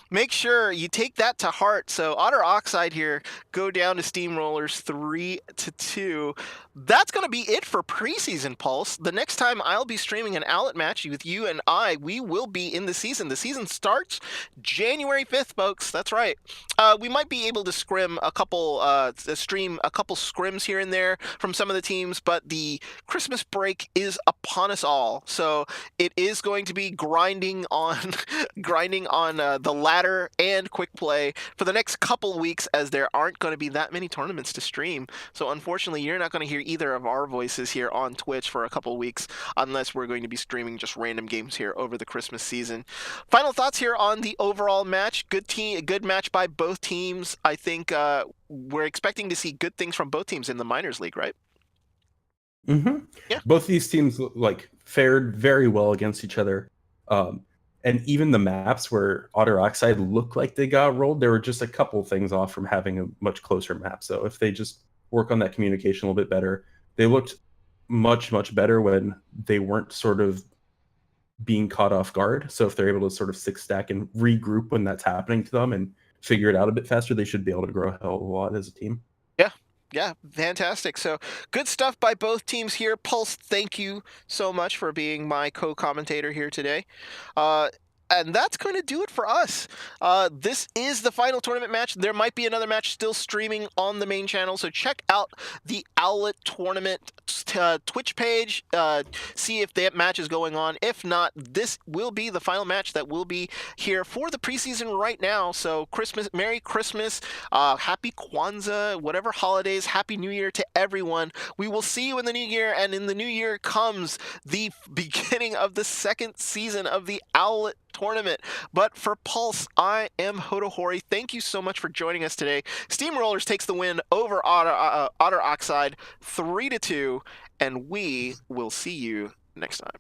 Speaker 1: Make sure you take that to heart. So Otter Oxide here go down to Steamrollers 3-2. That's going to be it for preseason, Pulse. The next time I'll be streaming an Owlet match with you and we will be in the season. The season starts January 5th, folks. That's right. We might be able to stream a couple scrims here and there from some of the teams, but the Christmas break is upon us all. So it is going to be grinding on the ladder and quick play for the next couple weeks, as there aren't going to be that many tournaments to stream. So unfortunately, you're not going to hear either of our voices here on Twitch for a couple weeks, unless we're going to be streaming just random games here over the Christmas season. Final thoughts here on the overall match. Good match by both teams. I think we're expecting to see good things from both teams in the Minors League, right?
Speaker 2: Mm-hmm.
Speaker 1: Yeah.
Speaker 2: Both these teams fared very well against each other. And even the maps where Otter Oxide looked like they got rolled, there were just a couple things off from having a much closer map. So if they just work on that communication a little bit better, they looked much, much better when they weren't sort of being caught off guard. So if they're able to sort of six stack and regroup when that's happening to them and figure it out a bit faster, they should be able to grow a hell of a lot as a team.
Speaker 1: Yeah, fantastic. So good stuff by both teams here. Pulse, thank you so much for being my co-commentator here today. And that's going to do it for us. This is the final tournament match. There might be another match still streaming on the main channel, so check out the Owlet tournament Twitch page. See if that match is going on. If not, this will be the final match that will be here for the preseason right now. So Merry Christmas, Happy Kwanzaa, whatever holidays, Happy New Year to everyone. We will see you in the new year, and in the new year comes the beginning of the second season of the Owlet tournament. But for Pulse, I am Hotohori. Thank you so much for joining us today. Steamrollers takes the win over Otter Oxide 3-2, and we will see you next time.